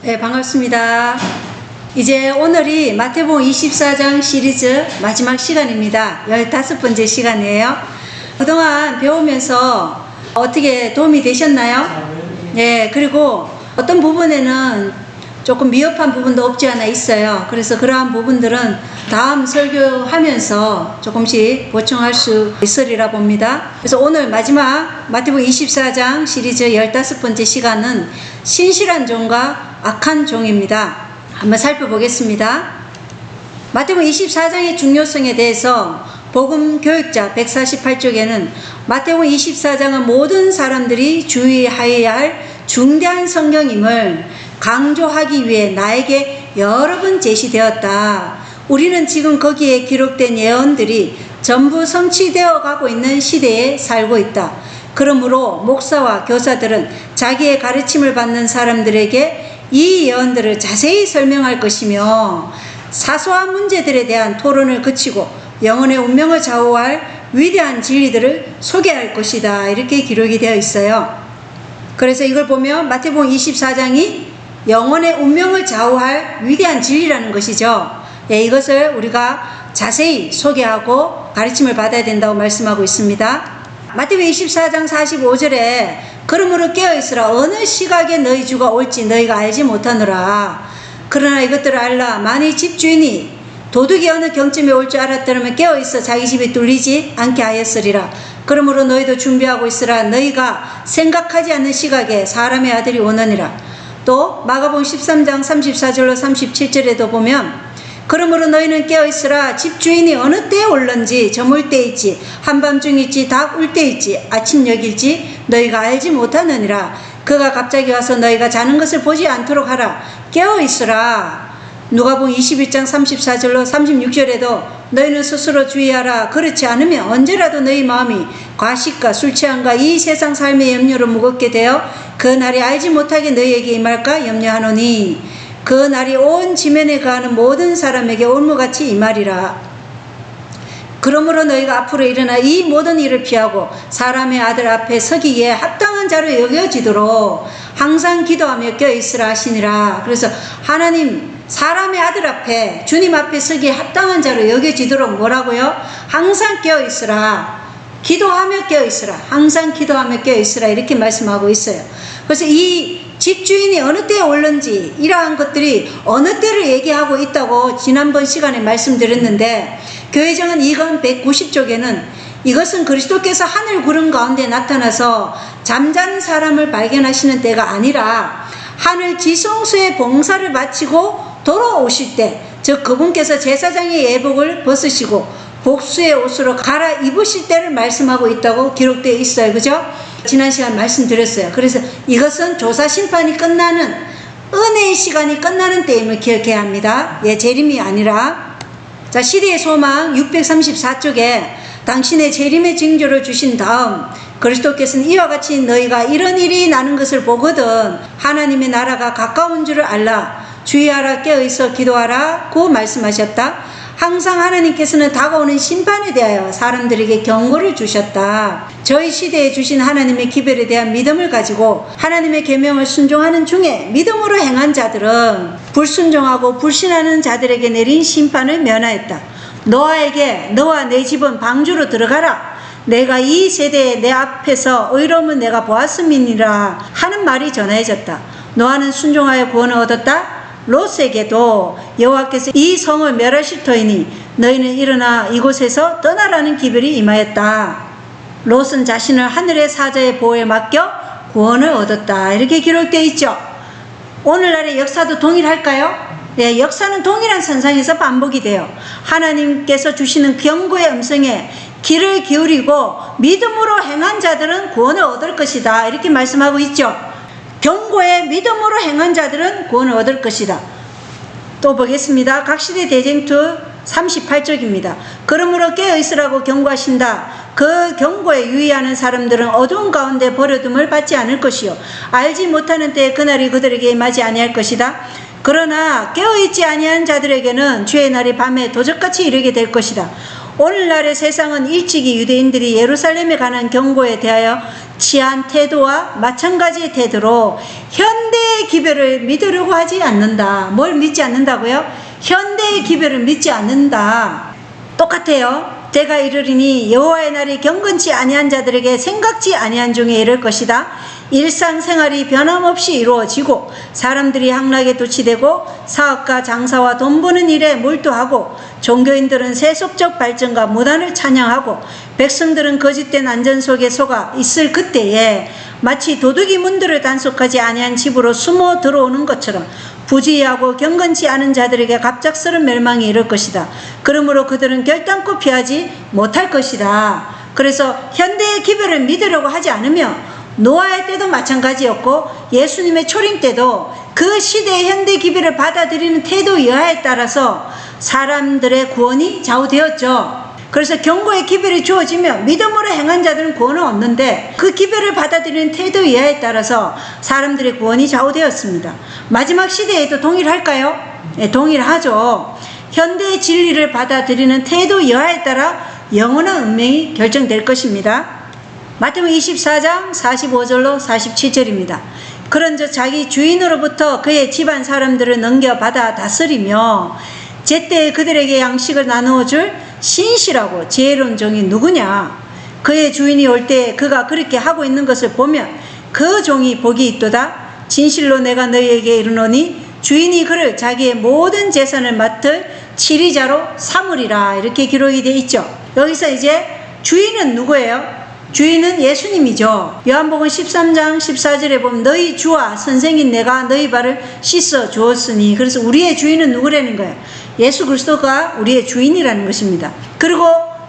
네, 반갑습니다. 이제 오늘이 마태복음 24장 시리즈 마지막 시간입니다. 15번째 시간이에요. 그동안 배우면서 어떻게 도움이 되셨나요? 네, 그리고 어떤 부분에는 조금 미흡한 부분도 없지 않아 있어요. 그래서 그러한 부분들은 다음 설교하면서 조금씩 보충할 수 있으리라 봅니다. 그래서 오늘 마지막 마태복음 24장 시리즈 15번째 시간은 신실한 종과 악한 종입니다. 한번 살펴보겠습니다. 마태복음 24장의 중요성에 대해서 복음 교육자 148쪽에는 마태복음 24장은 모든 사람들이 주의하여야 할 중대한 성경임을 강조하기 위해 나에게 여러 번 제시되었다. 우리는 지금 거기에 기록된 예언들이 전부 성취되어 가고 있는 시대에 살고 있다. 그러므로 목사와 교사들은 자기의 가르침을 받는 사람들에게 이 예언들을 자세히 설명할 것이며 사소한 문제들에 대한 토론을 그치고 영혼의 운명을 좌우할 위대한 진리들을 소개할 것이다. 이렇게 기록이 되어 있어요. 그래서 이걸 보면 마태복음 24장이 영혼의 운명을 좌우할 위대한 진리라는 것이죠. 예, 이것을 우리가 자세히 소개하고 가르침을 받아야 된다고 말씀하고 있습니다. 마태복음 24장 45절에 그러므로 깨어있으라. 어느 시각에 너희 주가 올지 너희가 알지 못하노라. 그러나 이것들을 알라. 만일 집주인이 도둑이 어느 경쯤에 올 줄 알았더라면 깨어있어 자기 집이 뚫리지 않게 하였으리라. 그러므로 너희도 준비하고 있으라. 너희가 생각하지 않는 시각에 사람의 아들이 오느니라. 또 마가복음 13장 34절로 37절에도 보면 그러므로 너희는 깨어있으라. 집주인이 어느 때에 올런지 저물 때일지 한밤중일지 닭 울 때일지 아침녘일지 너희가 알지 못하느니라. 그가 갑자기 와서 너희가 자는 것을 보지 않도록 하라. 깨어있으라. 누가복음 21장 34절로 36절에도 너희는 스스로 주의하라. 그렇지 않으면 언제라도 너희 마음이 과식과 술 취함과 이 세상 삶의 염려로 무겁게 되어 그 날이 알지 못하게 너희에게 임할까 염려하노니 그 날이 온 지면에 거하는 모든 사람에게 올무같이 임하리라. 그러므로 너희가 앞으로 일어나 이 모든 일을 피하고 사람의 아들 앞에 서기에 합당한 자로 여겨지도록 항상 기도하며 껴있으라 하시니라. 그래서 하나님 사람의 아들 앞에 주님 앞에 서기에 합당한 자로 여겨지도록 뭐라고요? 항상 껴있으라. 기도하며 껴있으라. 항상 기도하며 껴있으라. 이렇게 말씀하고 있어요. 그래서 이 집주인이 어느 때에 올는지 이러한 것들이 어느 때를 얘기하고 있다고 지난번 시간에 말씀드렸는데 교회정은 2권 190쪽에는 이것은 그리스도께서 하늘 구름 가운데 나타나서 잠자는 사람을 발견하시는 때가 아니라 하늘 지성소의 봉사를 마치고 돌아오실 때, 즉 그분께서 제사장의 예복을 벗으시고 복수의 옷으로 갈아입으실 때를 말씀하고 있다고 기록되어 있어요. 그죠? 지난 시간 말씀드렸어요. 그래서 이것은 조사 심판이 끝나는 은혜의 시간이 끝나는 때임을 기억해야 합니다. 예, 재림이 아니라. 자, 시대의 소망 634쪽에 당신의 재림의 징조를 주신 다음 그리스도께서는 이와 같이 너희가 이런 일이 나는 것을 보거든 하나님의 나라가 가까운 줄을 알라. 주의하라. 깨어있어 기도하라고 말씀하셨다. 항상 하나님께서는 다가오는 심판에 대하여 사람들에게 경고를 주셨다. 저희 시대에 주신 하나님의 기별에 대한 믿음을 가지고 하나님의 계명을 순종하는 중에 믿음으로 행한 자들은 불순종하고 불신하는 자들에게 내린 심판을 면하였다. 노아에게 너와 내 집은 방주로 들어가라. 내가 이 세대에 내 앞에서 의로움은 내가 보았음이니라 하는 말이 전해졌다. 노아는 순종하여 구원을 얻었다. 롯에게도 여호와께서 이 성을 멸하실 터이니 너희는 일어나 이곳에서 떠나라는 기별이 임하였다. 롯은 자신을 하늘의 사자의 보호에 맡겨 구원을 얻었다. 이렇게 기록되어 있죠. 오늘날의 역사도 동일할까요? 네, 역사는 동일한 선상에서 반복이 돼요. 하나님께서 주시는 경고의 음성에 귀를 기울이고 믿음으로 행한 자들은 구원을 얻을 것이다. 이렇게 말씀하고 있죠. 경고에 믿음으로 행한 자들은 구원을 얻을 것이다. 또 보겠습니다. 각시대 대쟁투 38쪽입니다. 그러므로 깨어있으라고 경고하신다. 그 경고에 유의하는 사람들은 어두운 가운데 버려둠을 받지 않을 것이요 알지 못하는 때에 그날이 그들에게 임하지 아니할 것이다. 그러나 깨어있지 아니한 자들에게는 주의 날이 밤에 도적같이 이르게 될 것이다. 오늘날의 세상은 일찍이 유대인들이 예루살렘에 관한 경고에 대하여 취한 태도와 마찬가지의 태도로 현대의 현대의 기별을 믿으려고 하지 않는다. 뭘 믿지 않는다고요? 현대의 기별을 믿지 않는다. 똑같아요. 때가 이르리니 여호와의 날이 경건치 아니한 자들에게 생각지 아니한 중에 이를 것이다. 일상생활이 변함없이 이루어지고 사람들이 향락에 도취되고 사업과 장사와 돈 버는 일에 몰두하고 종교인들은 세속적 발전과 무단을 찬양하고 백성들은 거짓된 안전 속에 속아 있을 그때에 마치 도둑이 문들을 단속하지 아니한 집으로 숨어 들어오는 것처럼 부지하고 경건치 않은 자들에게 갑작스런 멸망이 이를 것이다. 그러므로 그들은 결단코 피하지 못할 것이다. 그래서 현대의 기별을 믿으려고 하지 않으며 노아의 때도 마찬가지였고 예수님의 초림 때도 그 시대의 현대 기별을 받아들이는 태도 여하에 따라서 사람들의 구원이 좌우되었죠. 그래서 경고의 기별이 주어지면 믿음으로 행한 자들은 구원을 얻는데 그 기별을 받아들이는 태도 이하에 따라서 사람들의 구원이 좌우되었습니다. 마지막 시대에도 동일할까요? 네, 동일하죠. 현대의 진리를 받아들이는 태도 여하에 따라 영원한 운명이 결정될 것입니다. 마태복음 24장 45절로 47절입니다. 그런즉 자기 주인으로부터 그의 집안 사람들을 넘겨받아 다스리며 제때에 그들에게 양식을 나누어 줄 신실하고 지혜로운 종이 누구냐? 그의 주인이 올 때 그가 그렇게 하고 있는 것을 보면 그 종이 복이 있도다. 진실로 내가 너희에게 이르노니 주인이 그를 자기의 모든 재산을 맡을 치리자로 삼으리라. 이렇게 기록이 되어 있죠. 여기서 이제 주인은 누구예요? 주인은 예수님이죠. 요한복음 13장 14절에 보면 너희 주와 선생인 내가 너희 발을 씻어 주었으니, 그래서 우리의 주인은 누구라는 거예요? 예수 그리스도가 우리의 주인이라는 것입니다. 그리고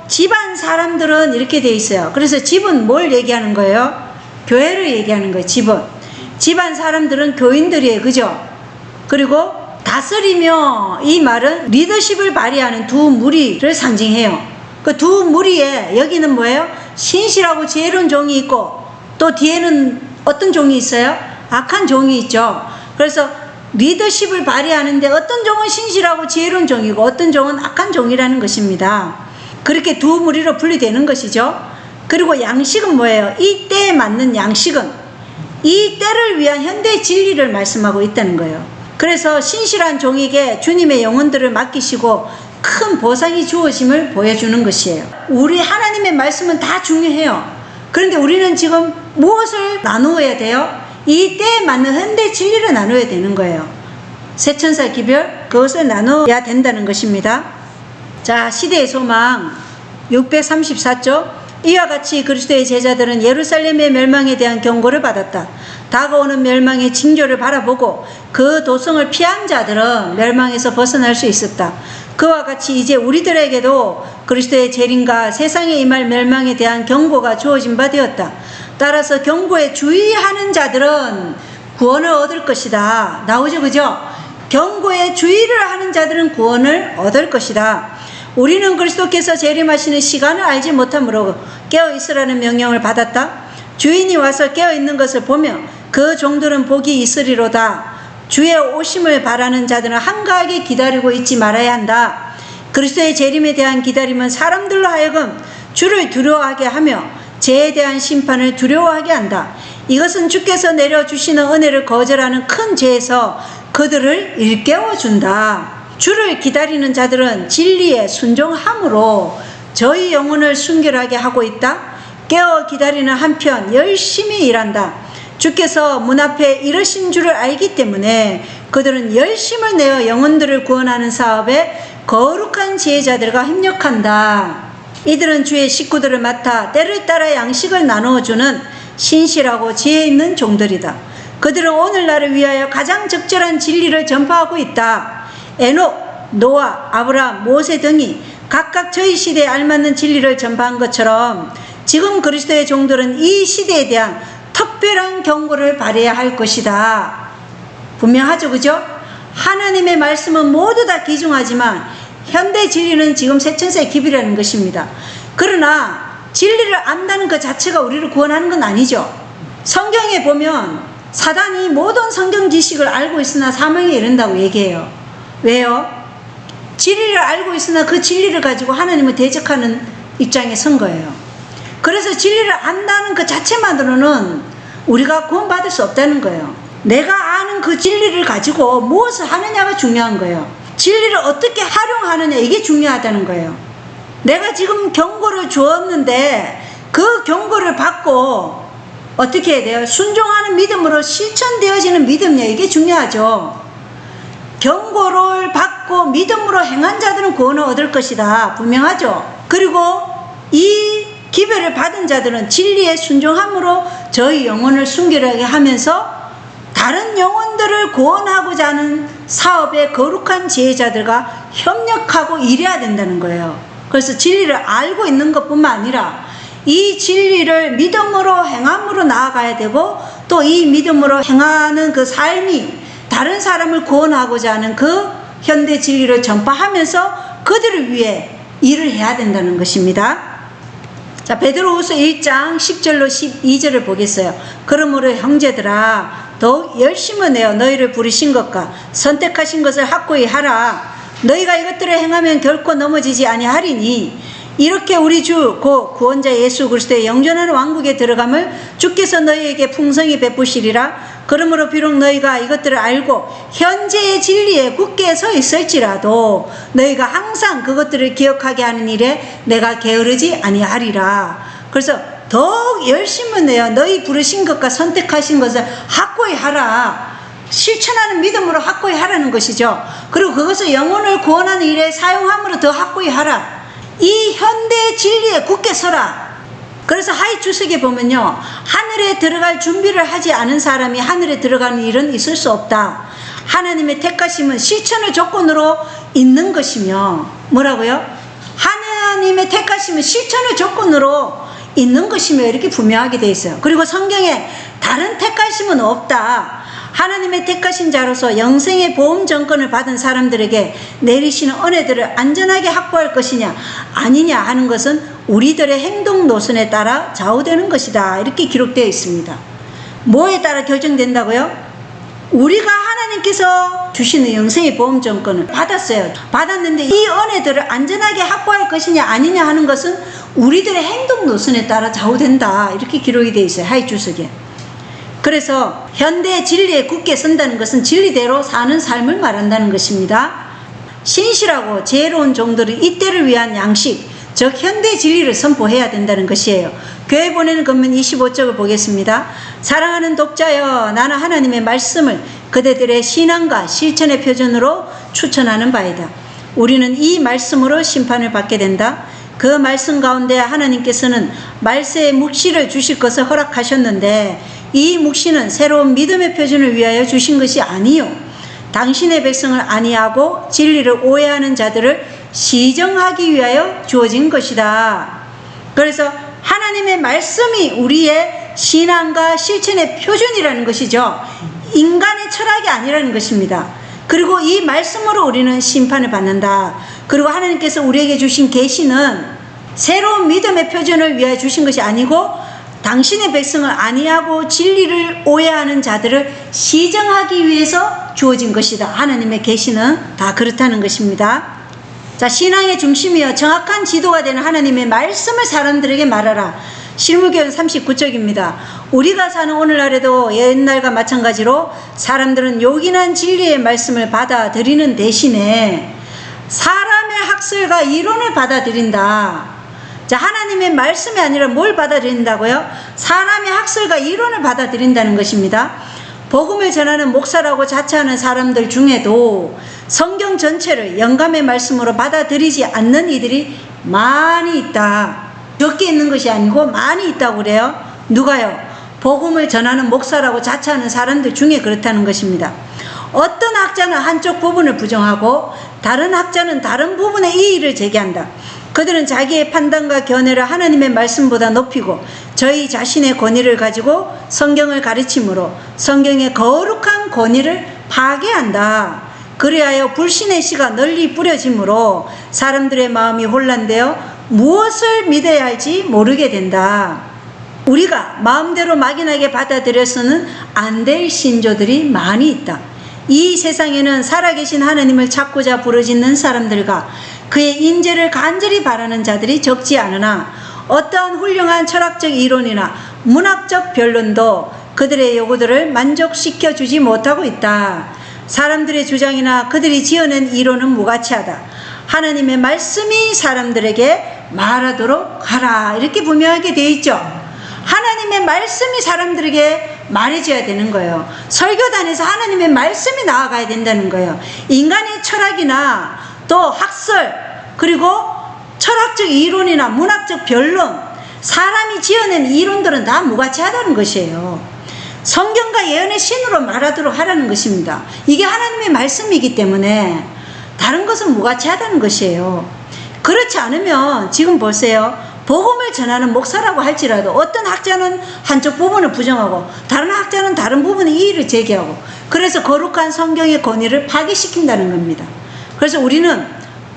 집안 사람들은 이렇게 돼 있어요. 그래서 집은 뭘 얘기하는 거예요? 교회를 얘기하는 거예요. 집안 사람들은 교인들이에요. 그죠? 그리고 다스리며, 이 말은 리더십을 발휘하는 두 무리를 상징해요. 그 두 무리에 여기는 뭐예요? 신실하고 지혜로운 종이 있고 또 뒤에는 어떤 종이 있어요? 악한 종이 있죠. 그래서 리더십을 발휘하는데 어떤 종은 신실하고 지혜로운 종이고 어떤 종은 악한 종이라는 것입니다. 그렇게 두 무리로 분리되는 것이죠. 그리고 양식은 뭐예요? 이 때에 맞는 양식은 이 때를 위한 현대 진리를 말씀하고 있다는 거예요. 그래서 신실한 종에게 주님의 영혼들을 맡기시고 큰 보상이 주어짐을 보여주는 것이에요. 우리 하나님의 말씀은 다 중요해요. 그런데 우리는 지금 무엇을 나누어야 돼요? 이 때에 맞는 현대 진리를 나누어야 되는 거예요. 새천사 기별, 그것을 나누어야 된다는 것입니다. 자, 시대의 소망 634쪽. 이와 같이 그리스도의 제자들은 예루살렘의 멸망에 대한 경고를 받았다. 다가오는 멸망의 징조를 바라보고 그 도성을 피한 자들은 멸망에서 벗어날 수 있었다. 그와 같이 이제 우리들에게도 그리스도의 재림과 세상에 임할 멸망에 대한 경고가 주어진 바 되었다. 따라서 경고에 주의하는 자들은 구원을 얻을 것이다. 나오죠, 그죠? 경고에 주의를 하는 자들은 구원을 얻을 것이다. 우리는 그리스도께서 재림하시는 시간을 알지 못하므로 깨어있으라는 명령을 받았다. 주인이 와서 깨어있는 것을 보며 그 종들은 복이 있으리로다. 주의 오심을 바라는 자들은 한가하게 기다리고 있지 말아야 한다. 그리스도의 재림에 대한 기다림은 사람들로 하여금 주를 두려워하게 하며 죄에 대한 심판을 두려워하게 한다. 이것은 주께서 내려주시는 은혜를 거절하는 큰 죄에서 그들을 일깨워준다. 주를 기다리는 자들은 진리에 순종함으로 저희 영혼을 순결하게 하고 있다. 깨어 기다리는 한편 열심히 일한다. 주께서 문 앞에 이르신 줄을 알기 때문에 그들은 열심을 내어 영혼들을 구원하는 사업에 거룩한 지혜자들과 협력한다. 이들은 주의 식구들을 맡아 때를 따라 양식을 나누어주는 신실하고 지혜 있는 종들이다. 그들은 오늘날을 위하여 가장 적절한 진리를 전파하고 있다. 에녹, 노아, 아브라함, 모세 등이 각각 저희 시대에 알맞는 진리를 전파한 것처럼 지금 그리스도의 종들은 이 시대에 대한 특별한 경고를 발해야 할 것이다. 분명하죠, 그죠? 하나님의 말씀은 모두 다 귀중하지만 현대 진리는 지금 새천사의 기별이라는 것입니다. 그러나 진리를 안다는 것 자체가 우리를 구원하는 건 아니죠. 성경에 보면 사단이 모든 성경 지식을 알고 있으나 사망에 이른다고 얘기해요. 왜요? 진리를 알고 있으나 그 진리를 가지고 하나님을 대적하는 입장에 선 거예요. 그래서 진리를 안다는 그 자체만으로는 우리가 구원받을 수 없다는 거예요. 내가 아는 그 진리를 가지고 무엇을 하느냐가 중요한 거예요. 진리를 어떻게 활용하느냐, 이게 중요하다는 거예요. 내가 지금 경고를 주었는데 그 경고를 받고 어떻게 해야 돼요? 순종하는 믿음으로 실천되어지는 믿음이야. 이게 중요하죠. 경고를 받고 믿음으로 행한 자들은 구원을 얻을 것이다. 분명하죠. 그리고 이 기별을 받은 자들은 진리에 순종함으로 저희 영혼을 순결하게 하면서 다른 영혼들을 구원하고자 하는 사업에 거룩한 지혜자들과 협력하고 일해야 된다는 거예요. 그래서 진리를 알고 있는 것뿐만 아니라 이 진리를 믿음으로 행함으로 나아가야 되고, 또 이 믿음으로 행하는 그 삶이 다른 사람을 구원하고자 하는 그 현대 진리를 전파하면서 그들을 위해 일을 해야 된다는 것입니다. 자, 베드로후서 1장 10절로 12절을 보겠어요. 그러므로 형제들아, 더욱 열심을 내어 너희를 부르신 것과 선택하신 것을 확고히 하라. 너희가 이것들을 행하면 결코 넘어지지 아니하리니, 이렇게 우리 주 곧 구원자 예수 그리스도의 영존한 왕국에 들어감을 주께서 너희에게 풍성히 베푸시리라. 그러므로 비록 너희가 이것들을 알고 현재의 진리에 굳게 서 있을지라도 너희가 항상 그것들을 기억하게 하는 일에 내가 게으르지 아니하리라. 그래서 더욱 열심을 내어 너희 부르신 것과 선택하신 것을 확고히 하라. 실천하는 믿음으로 확고히 하라는 것이죠. 그리고 그것을 영혼을 구원하는 일에 사용함으로 더 확고히 하라. 이 현대의 진리에 굳게 서라. 그래서 하이 주석에 보면요, 하늘에 들어갈 준비를 하지 않은 사람이 하늘에 들어가는 일은 있을 수 없다. 하나님의 택하심은 실천의 조건으로 있는 것이며, 뭐라고요? 하나님의 택하심은 실천의 조건으로 있는 것이며, 이렇게 분명하게 되어 있어요. 그리고 성경에 다른 택하심은 없다. 하나님의 택하신 자로서 영생의 보험 정권을 받은 사람들에게 내리시는 은혜들을 안전하게 확보할 것이냐 아니냐 하는 것은 우리들의 행동 노선에 따라 좌우되는 것이다. 이렇게 기록되어 있습니다. 뭐에 따라 결정된다고요? 우리가 하나님께서 주시는 영생의 보험 정권을 받았어요. 받았는데 이 은혜들을 안전하게 확보할 것이냐 아니냐 하는 것은 우리들의 행동 노선에 따라 좌우된다. 이렇게 기록이 되어 있어요. 하이 주석에. 그래서 현대 진리에 굳게 선다는 것은 진리대로 사는 삶을 말한다는 것입니다. 신실하고 지혜로운 종들은 이때를 위한 양식, 즉 현대 진리를 선포해야 된다는 것이에요. 교회 보내는 건면 25쪽을 보겠습니다. 사랑하는 독자여, 나는 하나님의 말씀을 그대들의 신앙과 실천의 표준으로 추천하는 바이다. 우리는 이 말씀으로 심판을 받게 된다. 그 말씀 가운데 하나님께서는 말세의 묵시를 주실 것을 허락하셨는데, 이 묵시는 새로운 믿음의 표준을 위하여 주신 것이 아니요, 당신의 백성을 안위하고 진리를 오해하는 자들을 시정하기 위하여 주어진 것이다. 그래서 하나님의 말씀이 우리의 신앙과 실천의 표준이라는 것이죠. 인간의 철학이 아니라는 것입니다. 그리고 이 말씀으로 우리는 심판을 받는다. 그리고 하나님께서 우리에게 주신 계시는 새로운 믿음의 표준을 위하여 주신 것이 아니고, 당신의 백성을 안위하고 진리를 오해하는 자들을 시정하기 위해서 주어진 것이다. 하나님의 계시는 다 그렇다는 것입니다. 자, 신앙의 중심이여 정확한 지도가 되는 하나님의 말씀을 사람들에게 말하라. 실무교훈 39쪽입니다. 우리가 사는 오늘날에도 옛날과 마찬가지로 사람들은 요긴한 진리의 말씀을 받아들이는 대신에 사람의 학설과 이론을 받아들인다. 자, 하나님의 말씀이 아니라 뭘 받아들인다고요? 사람의 학설과 이론을 받아들인다는 것입니다. 복음을 전하는 목사라고 자처하는 사람들 중에도 성경 전체를 영감의 말씀으로 받아들이지 않는 이들이 많이 있다. 적게 있는 것이 아니고 많이 있다고 그래요. 누가요? 복음을 전하는 목사라고 자처하는 사람들 중에 그렇다는 것입니다. 어떤 학자는 한쪽 부분을 부정하고 다른 학자는 다른 부분의 이의를 제기한다. 그들은 자기의 판단과 견해를 하나님의 말씀보다 높이고 저희 자신의 권위를 가지고 성경을 가르침으로 성경의 거룩한 권위를 파괴한다. 그리하여 불신의 씨가 널리 뿌려지므로 사람들의 마음이 혼란되어 무엇을 믿어야 할지 모르게 된다. 우리가 마음대로 막연하게 받아들여서는 안 될 신조들이 많이 있다. 이 세상에는 살아계신 하나님을 찾고자 부르짖는 사람들과 그의 인재를 간절히 바라는 자들이 적지 않으나 어떠한 훌륭한 철학적 이론이나 문학적 변론도 그들의 요구들을 만족시켜 주지 못하고 있다. 사람들의 주장이나 그들이 지어낸 이론은 무가치하다. 하나님의 말씀이 사람들에게 말하도록 하라. 이렇게 분명하게 되어 있죠. 하나님의 말씀이 사람들에게 말해줘야 되는 거예요. 설교단에서 하나님의 말씀이 나아가야 된다는 거예요. 인간의 철학이나 또 학설, 그리고 철학적 이론이나 문학적 변론, 사람이 지어낸 이론들은 다 무가치하다는 것이에요. 성경과 예언의 신으로 말하도록 하라는 것입니다. 이게 하나님의 말씀이기 때문에 다른 것은 무가치하다는 것이에요. 그렇지 않으면 지금 보세요. 복음을 전하는 목사라고 할지라도 어떤 학자는 한쪽 부분을 부정하고 다른 학자는 다른 부분에 이의를 제기하고, 그래서 거룩한 성경의 권위를 파괴시킨다는 겁니다. 그래서 우리는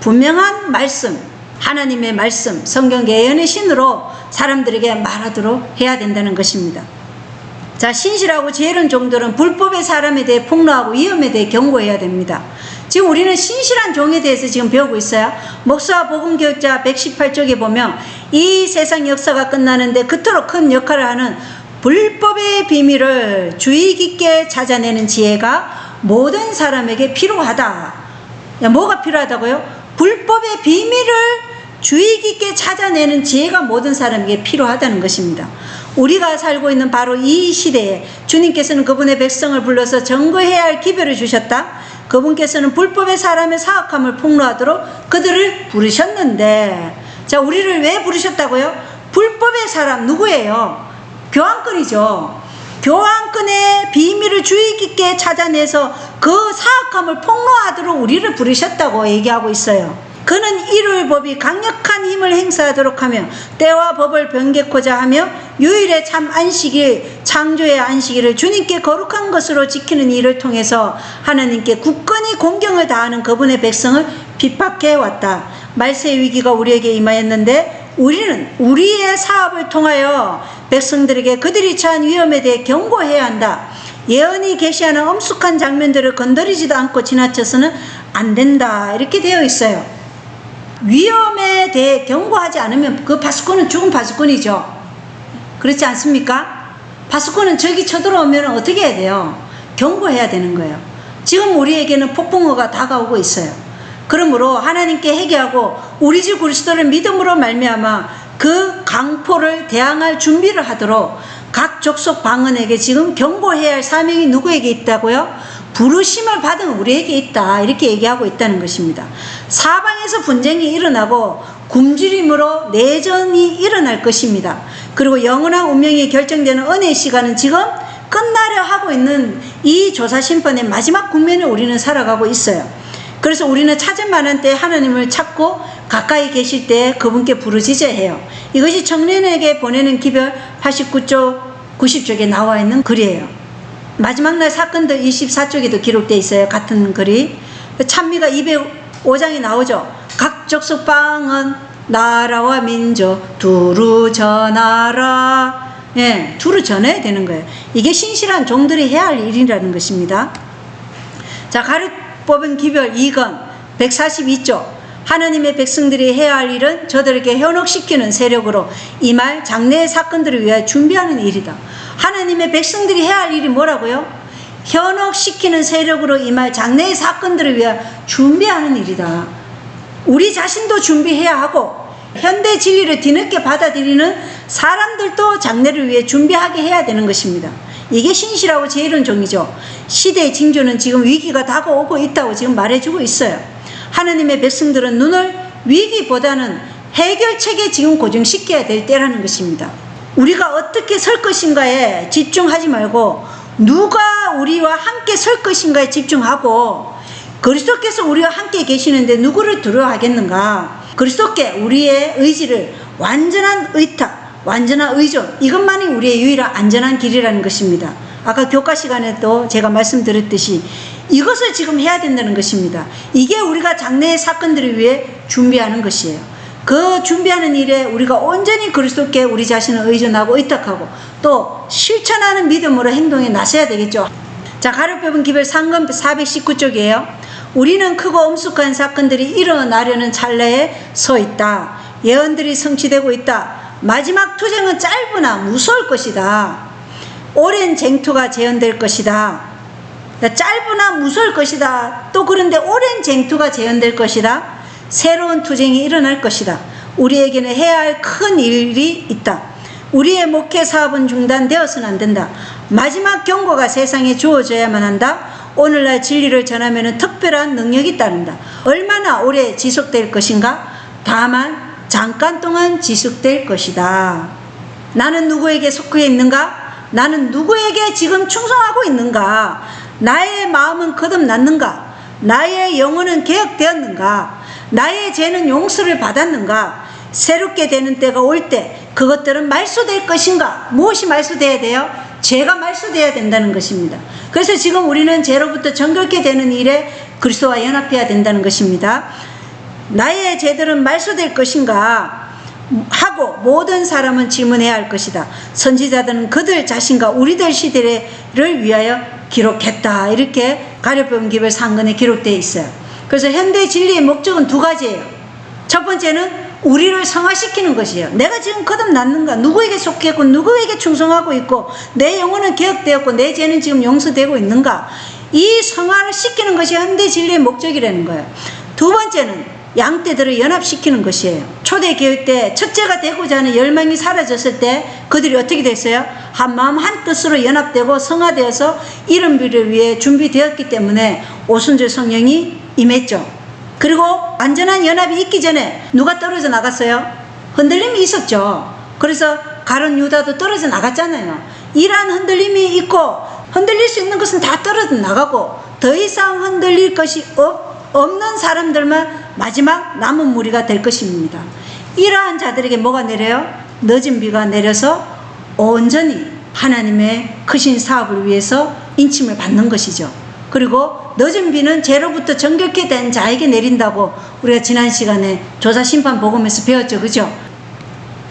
분명한 말씀, 하나님의 말씀, 성경 예언의 신으로 사람들에게 말하도록 해야 된다는 것입니다. 자, 신실하고 지혜로운 종들은 불법의 사람에 대해 폭로하고 위험에 대해 경고해야 됩니다. 지금 우리는 신실한 종에 대해서 지금 배우고 있어요. 목사와 복음교육자 118쪽에 보면 이 세상 역사가 끝나는데 그토록 큰 역할을 하는 불법의 비밀을 주의 깊게 찾아내는 지혜가 모든 사람에게 필요하다. 야, 뭐가 필요하다고요? 불법의 비밀을 주의 깊게 찾아내는 지혜가 모든 사람에게 필요하다는 것입니다. 우리가 살고 있는 바로 이 시대에 주님께서는 그분의 백성을 불러서 증거해야 할 기별을 주셨다. 그분께서는 불법의 사람의 사악함을 폭로하도록 그들을 부르셨는데, 자, 우리를 왜 부르셨다고요? 불법의 사람 누구예요? 교황권이죠. 교황권의 비밀을 주의 깊게 찾아내서 그 사악함을 폭로하도록 우리를 부르셨다고 얘기하고 있어요. 그는 이룰 법이 강력한 힘을 행사하도록 하며 때와 법을 변개코자 하며 유일의 참 안식일, 창조의 안식일을 주님께 거룩한 것으로 지키는 일을 통해서 하나님께 굳건히 공경을 다하는 그분의 백성을 핍박해 왔다. 말세의 위기가 우리에게 임하였는데 우리는 우리의 사업을 통하여 백성들에게 그들이 처한 위험에 대해 경고해야 한다. 예언이 계시하는 엄숙한 장면들을 건드리지도 않고 지나쳐서는 안 된다. 이렇게 되어 있어요. 위험에 대해 경고하지 않으면 그 파수꾼은 죽은 파수꾼이죠. 그렇지 않습니까? 파수꾼은 적이 쳐들어오면 어떻게 해야 돼요? 경고해야 되는 거예요. 지금 우리에게는 폭풍우가 다가오고 있어요. 그러므로 하나님께 회개하고 우리 주 그리스도를 믿음으로 말미암아 그 강포를 대항할 준비를 하도록 각 족속 방언에게 지금 경고해야 할 사명이 누구에게 있다고요? 부르심을 받은 우리에게 있다. 이렇게 얘기하고 있다는 것입니다. 사방에서 분쟁이 일어나고 굶주림으로 내전이 일어날 것입니다. 그리고 영원한 운명이 결정되는 은혜의 시간은 지금 끝나려 하고 있는 이 조사심판의 마지막 국면을 우리는 살아가고 있어요. 그래서 우리는 찾을 만한 때 하나님을 찾고 가까이 계실 때 그분께 부르짖어야 해요. 이것이 청년에게 보내는 기별 89쪽 90쪽에 나와 있는 글이에요. 마지막 날 사건들 24쪽에도 기록되어 있어요. 같은 글이. 찬미가 205장에 나오죠. 각 족속 방언 나라와 민족 두루 전하라. 예, 두루 전해야 되는 거예요. 이게 신실한 종들이 해야 할 일이라는 것입니다. 자, 가르 뽑은 기별 2권 142쪽. 하나님의 백성들이 해야 할 일은 저들에게 현혹시키는 세력으로 임할 장래의 사건들을 위하여 준비하는 일이다. 하나님의 백성들이 해야 할 일이 뭐라고요? 현혹시키는 세력으로 임할 장래의 사건들을 위하여 준비하는 일이다. 우리 자신도 준비해야 하고 현대 진리를 뒤늦게 받아들이는 사람들도 장래를 위해 준비하게 해야 되는 것입니다. 이게 신실하고 지혜로운 종이죠. 시대의 징조는 지금 위기가 다가오고 있다고 지금 말해주고 있어요. 하나님의 백성들은 눈을 위기보다는 해결책에 지금 고정시켜야 될 때라는 것입니다. 우리가 어떻게 설 것인가에 집중하지 말고 누가 우리와 함께 설 것인가에 집중하고, 그리스도께서 우리와 함께 계시는데 누구를 두려워하겠는가? 그리스도께 우리의 의지를 완전한 의탁, 완전한 의존, 이것만이 우리의 유일한 안전한 길이라는 것입니다. 아까 교과 시간에도 제가 말씀드렸듯이 이것을 지금 해야 된다는 것입니다. 이게 우리가 장래의 사건들을 위해 준비하는 것이에요. 그 준비하는 일에 우리가 온전히 그리스도께 우리 자신을 의존하고 의탁하고 또 실천하는 믿음으로 행동에 나서야 되겠죠. 자, 가로 뽑은 기별 3권 419쪽이에요. 우리는 크고 엄숙한 사건들이 일어나려는 찰나에 서 있다. 예언들이 성취되고 있다. 마지막 투쟁은 짧으나 무서울 것이다. 오랜 쟁투가 재현될 것이다. 짧으나 무서울 것이다. 또 그런데 오랜 쟁투가 재현될 것이다. 새로운 투쟁이 일어날 것이다. 우리에게는 해야 할 큰 일이 있다. 우리의 목회 사업은 중단되어서는 안 된다. 마지막 경고가 세상에 주어져야만 한다. 오늘날 진리를 전하면 특별한 능력이 따른다. 얼마나 오래 지속될 것인가? 다만 잠깐 동안 지속될 것이다. 나는 누구에게 속해 있는가? 나는 누구에게 지금 충성하고 있는가? 나의 마음은 거듭났는가? 나의 영혼은 개혁되었는가? 나의 죄는 용서를 받았는가? 새롭게 되는 때가 올 때 그것들은 말소될 것인가? 무엇이 말소돼야 돼요? 죄가 말소돼야 된다는 것입니다. 그래서 지금 우리는 죄로부터 정결케 되는 일에 그리스도와 연합해야 된다는 것입니다. 나의 죄들은 말소될 것인가 하고 모든 사람은 질문해야 할 것이다. 선지자들은 그들 자신과 우리들 시대를 위하여 기록했다. 이렇게 가룟 기별 상근에 기록되어 있어요. 그래서 현대 진리의 목적은 두 가지예요. 첫 번째는 우리를 성화시키는 것이에요. 내가 지금 거듭났는가? 누구에게 속했고 누구에게 충성하고 있고 내 영혼은 개혁되었고 내 죄는 지금 용서되고 있는가? 이 성화를 시키는 것이 현대 진리의 목적이라는 거예요. 두 번째는 양떼들을 연합시키는 것이에요. 초대교회 때 첫째가 되고자 하는 열망이 사라졌을 때 그들이 어떻게 됐어요? 한마음 한뜻으로 연합되고 성화되어서 이름비를 위해 준비되었기 때문에 오순절 성령이 임했죠. 그리고 완전한 연합이 있기 전에 누가 떨어져 나갔어요? 흔들림이 있었죠. 그래서 가룟 유다도 떨어져 나갔잖아요. 이러한 흔들림이 있고 흔들릴 수 있는 것은 다 떨어져 나가고 더 이상 흔들릴 것이 없는 사람들만 마지막 남은 무리가 될 것입니다. 이러한 자들에게 뭐가 내려요? 늦은 비가 내려서 온전히 하나님의 크신 사업을 위해서 인침을 받는 것이죠. 그리고 늦은 비는 죄로부터 정결케 된 자에게 내린다고 우리가 지난 시간에 조사심판 복음에서 배웠죠. 그죠?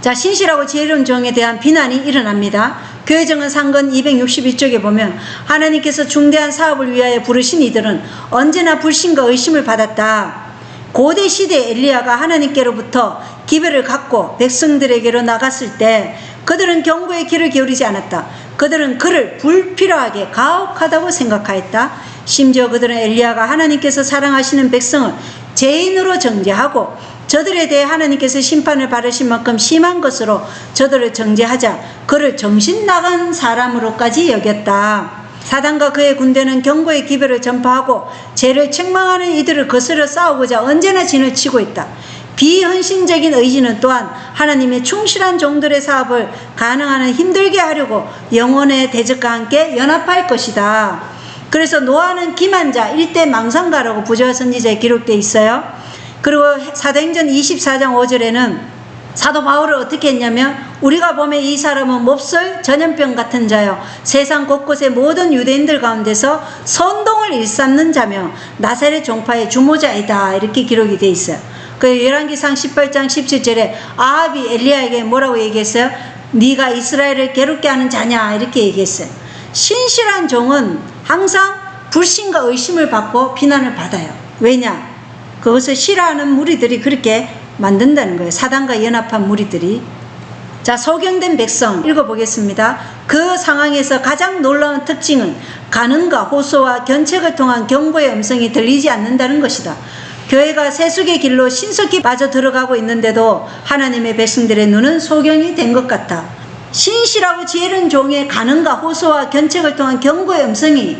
자, 신실하고 지혜로운 종에 대한 비난이 일어납니다. 교회정은 상근 261쪽에 보면 하나님께서 중대한 사업을 위하여 부르신 이들은 언제나 불신과 의심을 받았다. 고대 시대 엘리야가 하나님께로부터 기별을 갖고 백성들에게로 나갔을 때 그들은 경고의 귀를 기울이지 않았다. 그들은 그를 불필요하게 가혹하다고 생각하였다. 심지어 그들은 엘리야가 하나님께서 사랑하시는 백성을 죄인으로 정죄하고 저들에 대해 하나님께서 심판을 받으신 만큼 심한 것으로 저들을 정죄하자 그를 정신 나간 사람으로까지 여겼다. 사단과 그의 군대는 경고의 기별을 전파하고 죄를 책망하는 이들을 거스려 싸우고자 언제나 진을 치고 있다. 비헌신적인 의지는 또한 하나님의 충실한 종들의 사업을 가능하는 힘들게 하려고 영혼의 대적과 함께 연합할 것이다. 그래서 노아는 기만자, 일대 망상가라고 부조화 선지자에 기록되어 있어요. 그리고 사도행전 24장 5절에는 사도 바울을 어떻게 했냐면 우리가 보면 이 사람은 몹쓸 전염병 같은 자요 세상 곳곳의 모든 유대인들 가운데서 선동을 일삼는 자며 나사렛 종파의 주모자이다. 이렇게 기록이 되어 있어요. 그 열왕기상 18장 17절에 아합이 엘리야에게 뭐라고 얘기했어요? 네가 이스라엘을 괴롭게 하는 자냐 이렇게 얘기했어요. 신실한 종은 항상 불신과 의심을 받고 비난을 받아요. 왜냐? 그것을 싫어하는 무리들이 그렇게 만든다는 거예요. 사단과 연합한 무리들이. 자, 소경된 백성 읽어보겠습니다. 그 상황에서 가장 놀라운 특징은 간음과 호소와 견책을 통한 경고의 음성이 들리지 않는다는 것이다. 교회가 세속의 길로 신속히 빠져 들어가고 있는데도 하나님의 백성들의 눈은 소경이 된 것 같다. 신실하고 지혜로운 종의 간음과 호소와 견책을 통한 경고의 음성이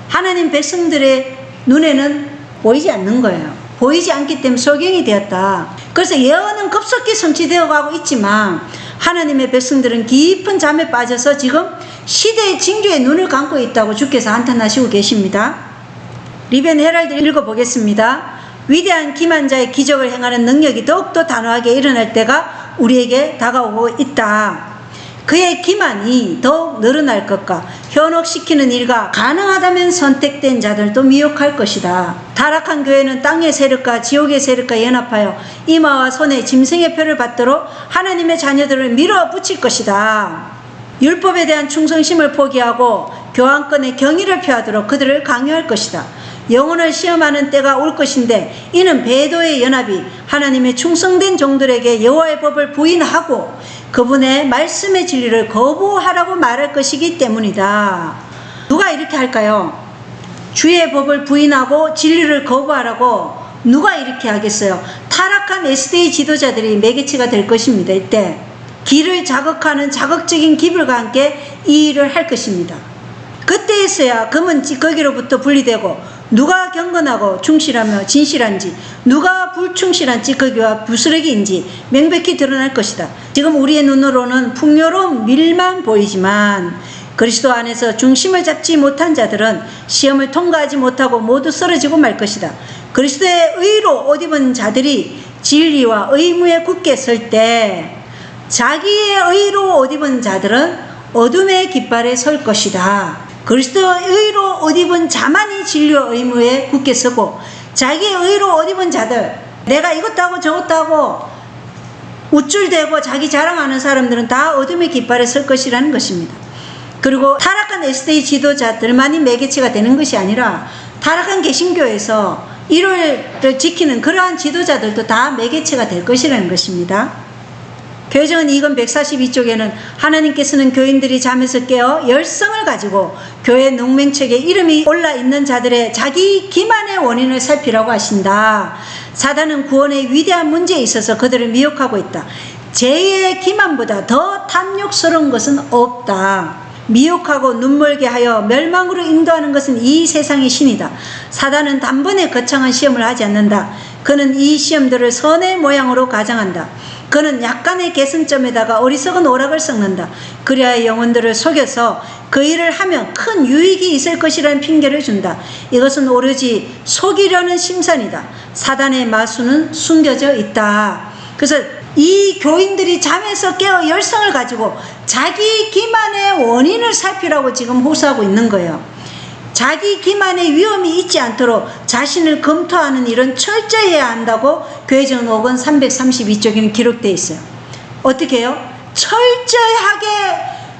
하나님 백성들의 눈에는 보이지 않는 거예요. 보이지 않기 때문에 소경이 되었다. 그래서 예언은 급속히 성취되어 가고 있지만 하나님의 백성들은 깊은 잠에 빠져서 지금 시대의 징조에 눈을 감고 있다고 주께서 한탄하시고 계십니다. 리벤 헤럴드 읽어보겠습니다. 위대한 기만자의 기적을 행하는 능력이 더욱더 단호하게 일어날 때가 우리에게 다가오고 있다. 그의 기만이 더욱 늘어날 것과 현혹시키는 일과 가능하다면 선택된 자들도 미혹할 것이다. 타락한 교회는 땅의 세력과 지옥의 세력과 연합하여 이마와 손에 짐승의 표를 받도록 하나님의 자녀들을 밀어붙일 것이다. 율법에 대한 충성심을 포기하고 교환권의 경의를 표하도록 그들을 강요할 것이다. 영혼을 시험하는 때가 올 것인데 이는 배도의 연합이 하나님의 충성된 종들에게 여호와의 법을 부인하고 그분의 말씀의 진리를 거부하라고 말할 것이기 때문이다. 누가 이렇게 할까요? 주의 법을 부인하고 진리를 거부하라고 누가 이렇게 하겠어요? 타락한 SDA 지도자들이 매개체가 될 것입니다. 이때 길을 자극하는 자극적인 기별과 함께 이 일을 할 것입니다. 그때에서야 금은 찌꺼기로부터 분리되고 누가 경건하고 충실하며 진실한지, 누가 불충실한 찌꺼기와 부스러기인지 명백히 드러날 것이다. 지금 우리의 눈으로는 풍요로운 밀만 보이지만 그리스도 안에서 중심을 잡지 못한 자들은 시험을 통과하지 못하고 모두 쓰러지고 말 것이다. 그리스도의 의로 옷 입은 자들이 진리와 의무에 굳게 설 때 자기의 의로 옷 입은 자들은 어둠의 깃발에 설 것이다. 그리스도의 의로 옷 입은 자만이 진리와 의무에 굳게 서고, 자기의 의로 옷 입은 자들, 내가 이것도 하고 저것도 하고 우쭐대고 자기 자랑하는 사람들은 다 어둠의 깃발에 설 것이라는 것입니다. 그리고 타락한 SDA 지도자들만이 매개체가 되는 것이 아니라 타락한 개신교에서 일요일을 지키는 그러한 지도자들도 다 매개체가 될 것이라는 것입니다. 교회정은 2권 142쪽에는 하나님께서는 교인들이 잠에서 깨어 열성을 가지고 교회 농맹책에 이름이 올라 있는 자들의 자기 기만의 원인을 살피라고 하신다. 사단은 구원의 위대한 문제에 있어서 그들을 미혹하고 있다. 죄의 기만보다 더 탐욕스러운 것은 없다. 미혹하고 눈멀게 하여 멸망으로 인도하는 것은 이 세상의 신이다. 사단은 단번에 거창한 시험을 하지 않는다. 그는 이 시험들을 선의 모양으로 가장한다. 그는 약간의 개선점에다가 어리석은 오락을 섞는다. 그리하여 영혼들을 속여서 그 일을 하면 큰 유익이 있을 것이라는 핑계를 준다. 이것은 오로지 속이려는 심산이다. 사단의 마수는 숨겨져 있다. 그래서 이 교인들이 잠에서 깨어 열성을 가지고 자기 기만의 원인을 살피라고 지금 호소하고 있는 거예요. 자기 기만의 위험이 있지 않도록 자신을 검토하는 일은 철저히 해야 한다고 교회정 5권 332쪽에는 기록되어 있어요. 어떻게 해요? 철저하게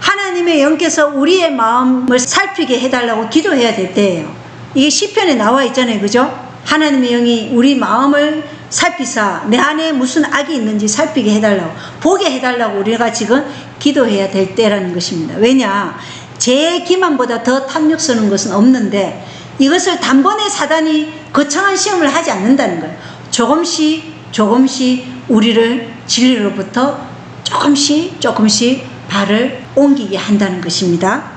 하나님의 영께서 우리의 마음을 살피게 해달라고 기도해야 될 때예요. 이게 시편에 나와 있잖아요. 그죠? 하나님의 영이 우리 마음을 살피사 내 안에 무슨 악이 있는지 살피게 해달라고, 보게 해달라고 우리가 지금 기도해야 될 때라는 것입니다. 왜냐? 제 기만보다 더 탐욕스러운 것은 없는데 이것을 단번에 사단이 거창한 시험을 하지 않는다는 거예요. 조금씩 우리를 진리로부터 조금씩 발을 옮기게 한다는 것입니다.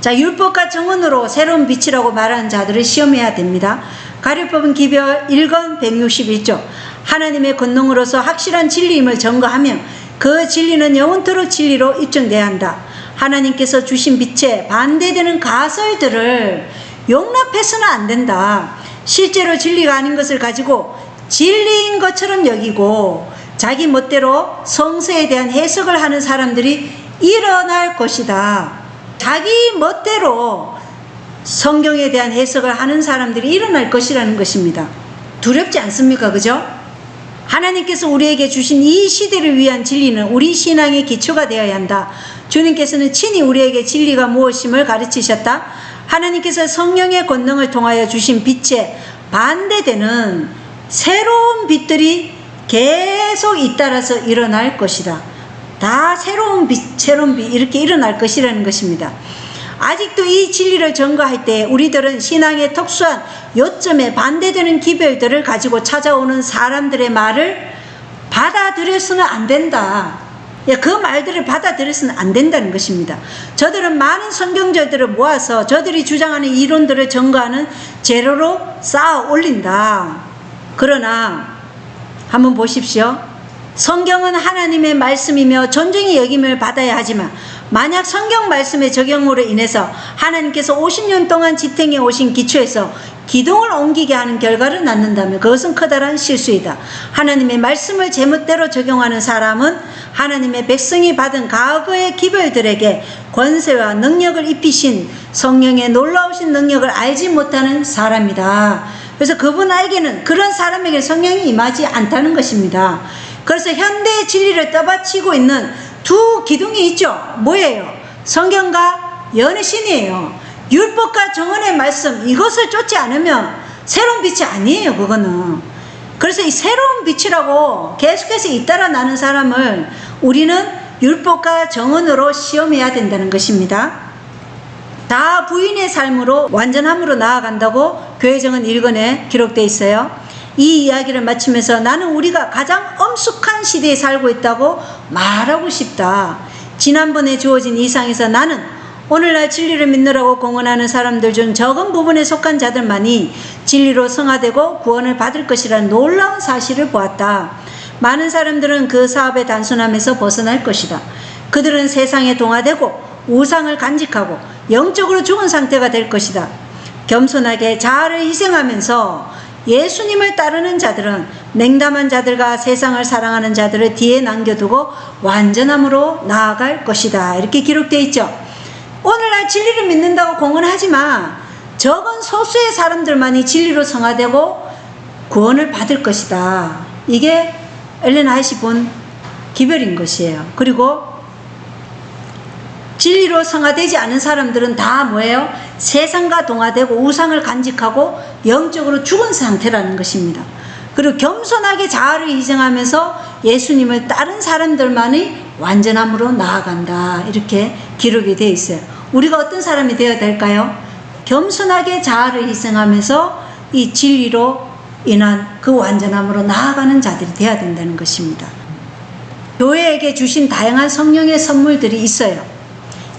자, 율법과 정언으로 새로운 빛이라고 말하는 자들을 시험해야 됩니다. 가룟법은 기별 1권 161조. 하나님의 권능으로서 확실한 진리임을 증거하며 그 진리는 영원토록 진리로 입증돼야 한다. 하나님께서 주신 빛에 반대되는 가설들을 용납해서는 안 된다. 실제로 진리가 아닌 것을 가지고 진리인 것처럼 여기고 자기 멋대로 성서에 대한 해석을 하는 사람들이 일어날 것이다. 자기 멋대로 성경에 대한 해석을 하는 사람들이 일어날 것이라는 것입니다. 두렵지 않습니까? 그죠? 하나님께서 우리에게 주신 이 시대를 위한 진리는 우리 신앙의 기초가 되어야 한다. 주님께서는 친히 우리에게 진리가 무엇임을 가르치셨다. 하나님께서 성령의 권능을 통하여 주신 빛에 반대되는 새로운 빛들이 계속 잇따라서 일어날 것이다. 다 새로운 빛 이렇게 일어날 것이라는 것입니다. 아직도 이 진리를 전가할 때 우리들은 신앙의 특수한 요점에 반대되는 기별들을 가지고 찾아오는 사람들의 말을 받아들여서는 안 된다. 그 말들을 받아들여서는 안 된다는 것입니다. 저들은 많은 성경절들을 모아서 저들이 주장하는 이론들을 전가하는 재료로 쌓아 올린다. 그러나 한번 보십시오. 성경은 하나님의 말씀이며 존중이 여김을 받아야 하지만 만약 성경 말씀의 적용으로 인해서 하나님께서 50년 동안 지탱해 오신 기초에서 기둥을 옮기게 하는 결과를 낳는다면 그것은 커다란 실수이다. 하나님의 말씀을 제멋대로 적용하는 사람은 하나님의 백성이 받은 과거의 기별들에게 권세와 능력을 입히신 성령의 놀라우신 능력을 알지 못하는 사람이다. 그래서 그분에게는, 그런 사람에게 성령이 임하지 않다는 것입니다. 그래서 현대의 진리를 떠받치고 있는 두 기둥이 있죠. 뭐예요? 성경과 연애신이에요. 율법과 정언의 말씀, 이것을 쫓지 않으면 새로운 빛이 아니에요. 그거는 그래서 이 새로운 빛이라고 계속해서 잇따라 나는 사람을 우리는 율법과 정언으로 시험해야 된다는 것입니다. 다 부인의 삶으로 완전함으로 나아간다고 교회정언 1권에 기록되어 있어요. 이 이야기를 마치면서 나는 우리가 가장 엄숙한 시대에 살고 있다고 말하고 싶다. 지난번에 주어진 이상에서 나는 오늘날 진리를 믿느라고 공언하는 사람들 중 적은 부분에 속한 자들만이 진리로 성화되고 구원을 받을 것이라는 놀라운 사실을 보았다. 많은 사람들은 그 사업의 단순함에서 벗어날 것이다. 그들은 세상에 동화되고 우상을 간직하고 영적으로 죽은 상태가 될 것이다. 겸손하게 자아를 희생하면서 예수님을 따르는 자들은 냉담한 자들과 세상을 사랑하는 자들을 뒤에 남겨두고 완전함으로 나아갈 것이다. 이렇게 기록되어 있죠. 오늘날 진리를 믿는다고 공언하지만 적은 소수의 사람들만이 진리로 성화되고 구원을 받을 것이다. 이게 엘렌 화이트 본 기별인 것이에요. 그리고 진리로 성화되지 않은 사람들은 다 뭐예요? 세상과 동화되고 우상을 간직하고 영적으로 죽은 상태라는 것입니다. 그리고 겸손하게 자아를 희생하면서 예수님을 따른 사람들만이 완전함으로 나아간다. 이렇게 기록이 되어 있어요. 우리가 어떤 사람이 되어야 될까요? 겸손하게 자아를 희생하면서 이 진리로 인한 그 완전함으로 나아가는 자들이 되어야 된다는 것입니다. 교회에게 주신 다양한 성령의 선물들이 있어요.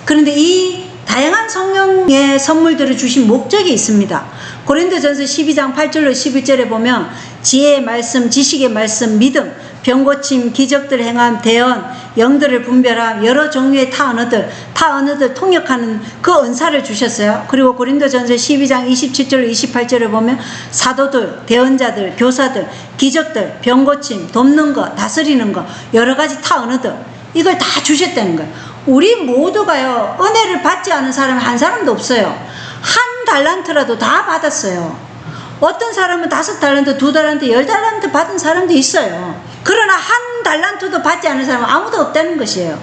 그런데 이 다양한 성령의 선물들을 주신 목적이 있습니다. 고린도전서 12장 8절로 11절에 보면 지혜의 말씀, 지식의 말씀, 믿음, 병고침, 기적들 행함, 대언, 영들을 분별함, 여러 종류의 타 언어들 통역하는 그 은사를 주셨어요. 그리고 고린도전서 12장 27절로 28절에 보면 사도들, 대언자들, 교사들, 기적들, 병고침, 돕는 거, 다스리는 거, 여러 가지 타 언어들, 이걸 다 주셨다는 거예요. 우리 모두가요, 은혜를 받지 않은 사람이 한 사람도 없어요. 한 달란트라도 다 받았어요. 어떤 사람은 5달란트, 2달란트, 10달란트 받은 사람도 있어요. 그러나 한 달란트도 받지 않은 사람은 아무도 없다는 것이에요.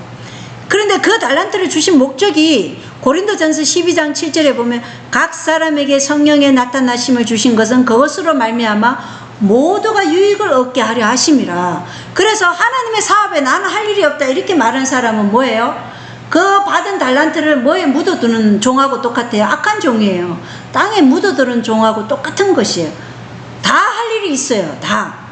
그런데 그 달란트를 주신 목적이 고린도전서 12장 7절에 보면 각 사람에게 성령의 나타나심을 주신 것은 그것으로 말미암아 모두가 유익을 얻게 하려 하심이라. 그래서 하나님의 사업에 나는 할 일이 없다 이렇게 말하는 사람은 뭐예요? 그 받은 달란트를 뭐에 묻어두는 종하고 똑같아요. 악한 종이에요. 땅에 묻어두는 종하고 똑같은 것이에요. 다 할 일이 있어요. 다.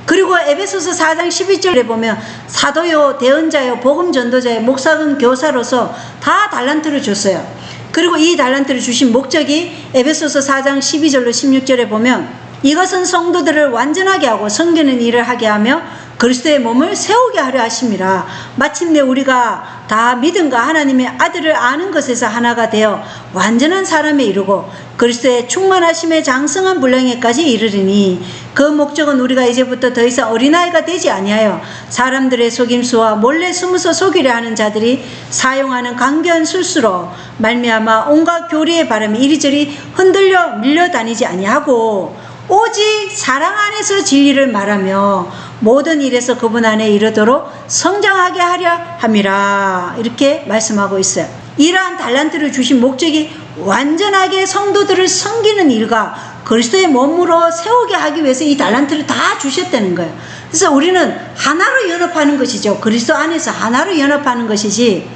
그리고 에베소서 4장 12절에 보면 사도요, 대언자요, 복음 전도자요, 목사금 교사로서 다 달란트를 줬어요. 그리고 이 달란트를 주신 목적이 에베소서 4장 12절로 16절에 보면 이것은 성도들을 완전하게 하고 섬기는 일을 하게 하며 그리스도의 몸을 세우게 하려 하심이라. 마침내 우리가 다 믿음과 하나님의 아들을 아는 것에서 하나가 되어 완전한 사람에 이르고 그리스도의 충만하심의 장성한 분량에까지 이르리니 그 목적은 우리가 이제부터 더 이상 어린아이가 되지 아니하여 사람들의 속임수와 몰래 숨어서 속이려 하는 자들이 사용하는 강교한 술수로 말미암아 온갖 교리의 바람이 이리저리 흔들려 밀려다니지 아니하고 오직 사랑 안에서 진리를 말하며 모든 일에서 그분 안에 이르도록 성장하게 하려 함이라. 이렇게 말씀하고 있어요. 이러한 달란트를 주신 목적이 완전하게 성도들을 섬기는 일과 그리스도의 몸으로 세우게 하기 위해서 이 달란트를 다 주셨다는 거예요. 그래서 우리는 하나로 연합하는 것이죠. 그리스도 안에서 하나로 연합하는 것이지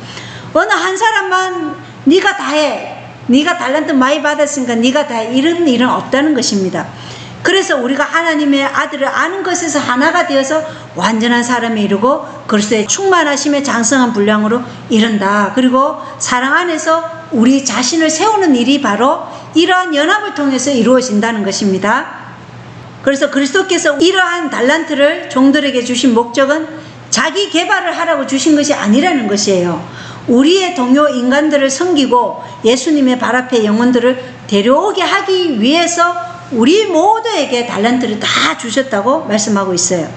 어느 한 사람만 네가 다 해, 네가 달란트 많이 받았으니까 네가 다 해, 이런 일은 없다는 것입니다. 그래서 우리가 하나님의 아들을 아는 것에서 하나가 되어서 완전한 사람에 이르고 그리스도의 충만하심의 장성한 분량으로 이른다. 그리고 사랑 안에서 우리 자신을 세우는 일이 바로 이러한 연합을 통해서 이루어진다는 것입니다. 그래서 그리스도께서 이러한 달란트를 종들에게 주신 목적은 자기 개발을 하라고 주신 것이 아니라는 것이에요. 우리의 동료 인간들을 섬기고 예수님의 발 앞에 영혼들을 데려오게 하기 위해서 우리 모두에게 달란트를 다 주셨다고 말씀하고 있어요.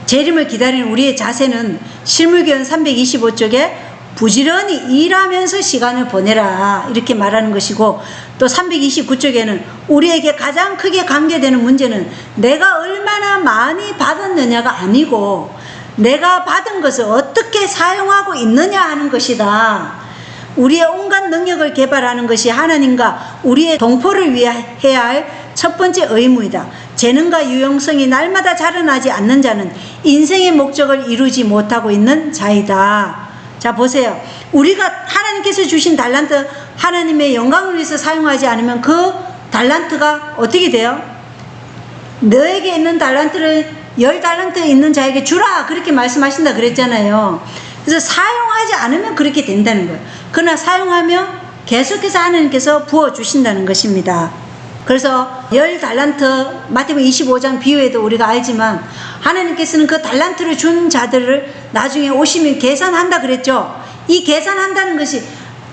재림을 기다리는 우리의 자세는 실물교훈 325쪽에 부지런히 일하면서 시간을 보내라 이렇게 말하는 것이고, 또 329쪽에는 우리에게 가장 크게 관계되는 문제는 내가 얼마나 많이 받았느냐가 아니고 내가 받은 것을 어떻게 사용하고 있느냐 하는 것이다. 우리의 온갖 능력을 개발하는 것이 하나님과 우리의 동포를 위해 해야 할 첫 번째 의무이다. 재능과 유용성이 날마다 자라나지 않는 자는 인생의 목적을 이루지 못하고 있는 자이다. 자, 보세요. 우리가 하나님께서 주신 달란트, 하나님의 영광을 위해서 사용하지 않으면 그 달란트가 어떻게 돼요? 너에게 있는 달란트를 10달란트 있는 자에게 주라, 그렇게 말씀하신다 그랬잖아요. 그래서 사용하지 않으면 그렇게 된다는 거예요. 그러나 사용하면 계속해서 하나님께서 부어주신다는 것입니다. 그래서 10달란트, 마태복음 25장 비유에도 우리가 알지만 하나님께서는 그 달란트를 준 자들을 나중에 오시면 계산한다 그랬죠. 이 계산한다는 것이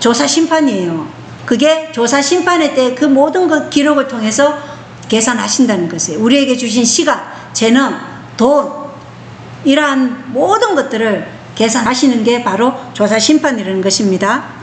조사 심판이에요. 그게 조사 심판의 때 그 모든 그 기록을 통해서 계산하신다는 것이에요. 우리에게 주신 시간, 재능, 돈, 이러한 모든 것들을 계산하시는 게 바로 조사 심판이라는 것입니다.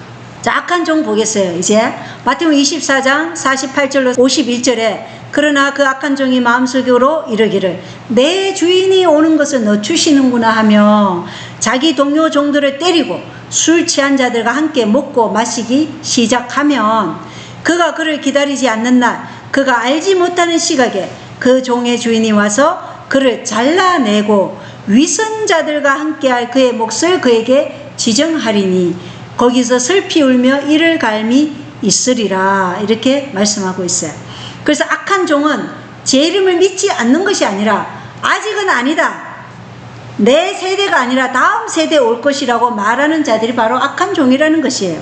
자, 악한 종 보겠어요. 이제 마태복음 24장 48절로 51절에 그러나 그 악한 종이 마음속으로 이르기를 내 주인이 오는 것을 늦추시는구나 하며 자기 동료 종들을 때리고 술 취한 자들과 함께 먹고 마시기 시작하면 그가 그를 기다리지 않는 날 그가 알지 못하는 시각에 그 종의 주인이 와서 그를 잘라내고 위선자들과 함께할 그의 몫을 그에게 지정하리니 거기서 슬피 울며 이를 갈미 있으리라, 이렇게 말씀하고 있어요. 그래서 악한 종은 제 이름을 믿지 않는 것이 아니라 아직은 아니다, 내 세대가 아니라 다음 세대에 올 것이라고 말하는 자들이 바로 악한 종이라는 것이에요.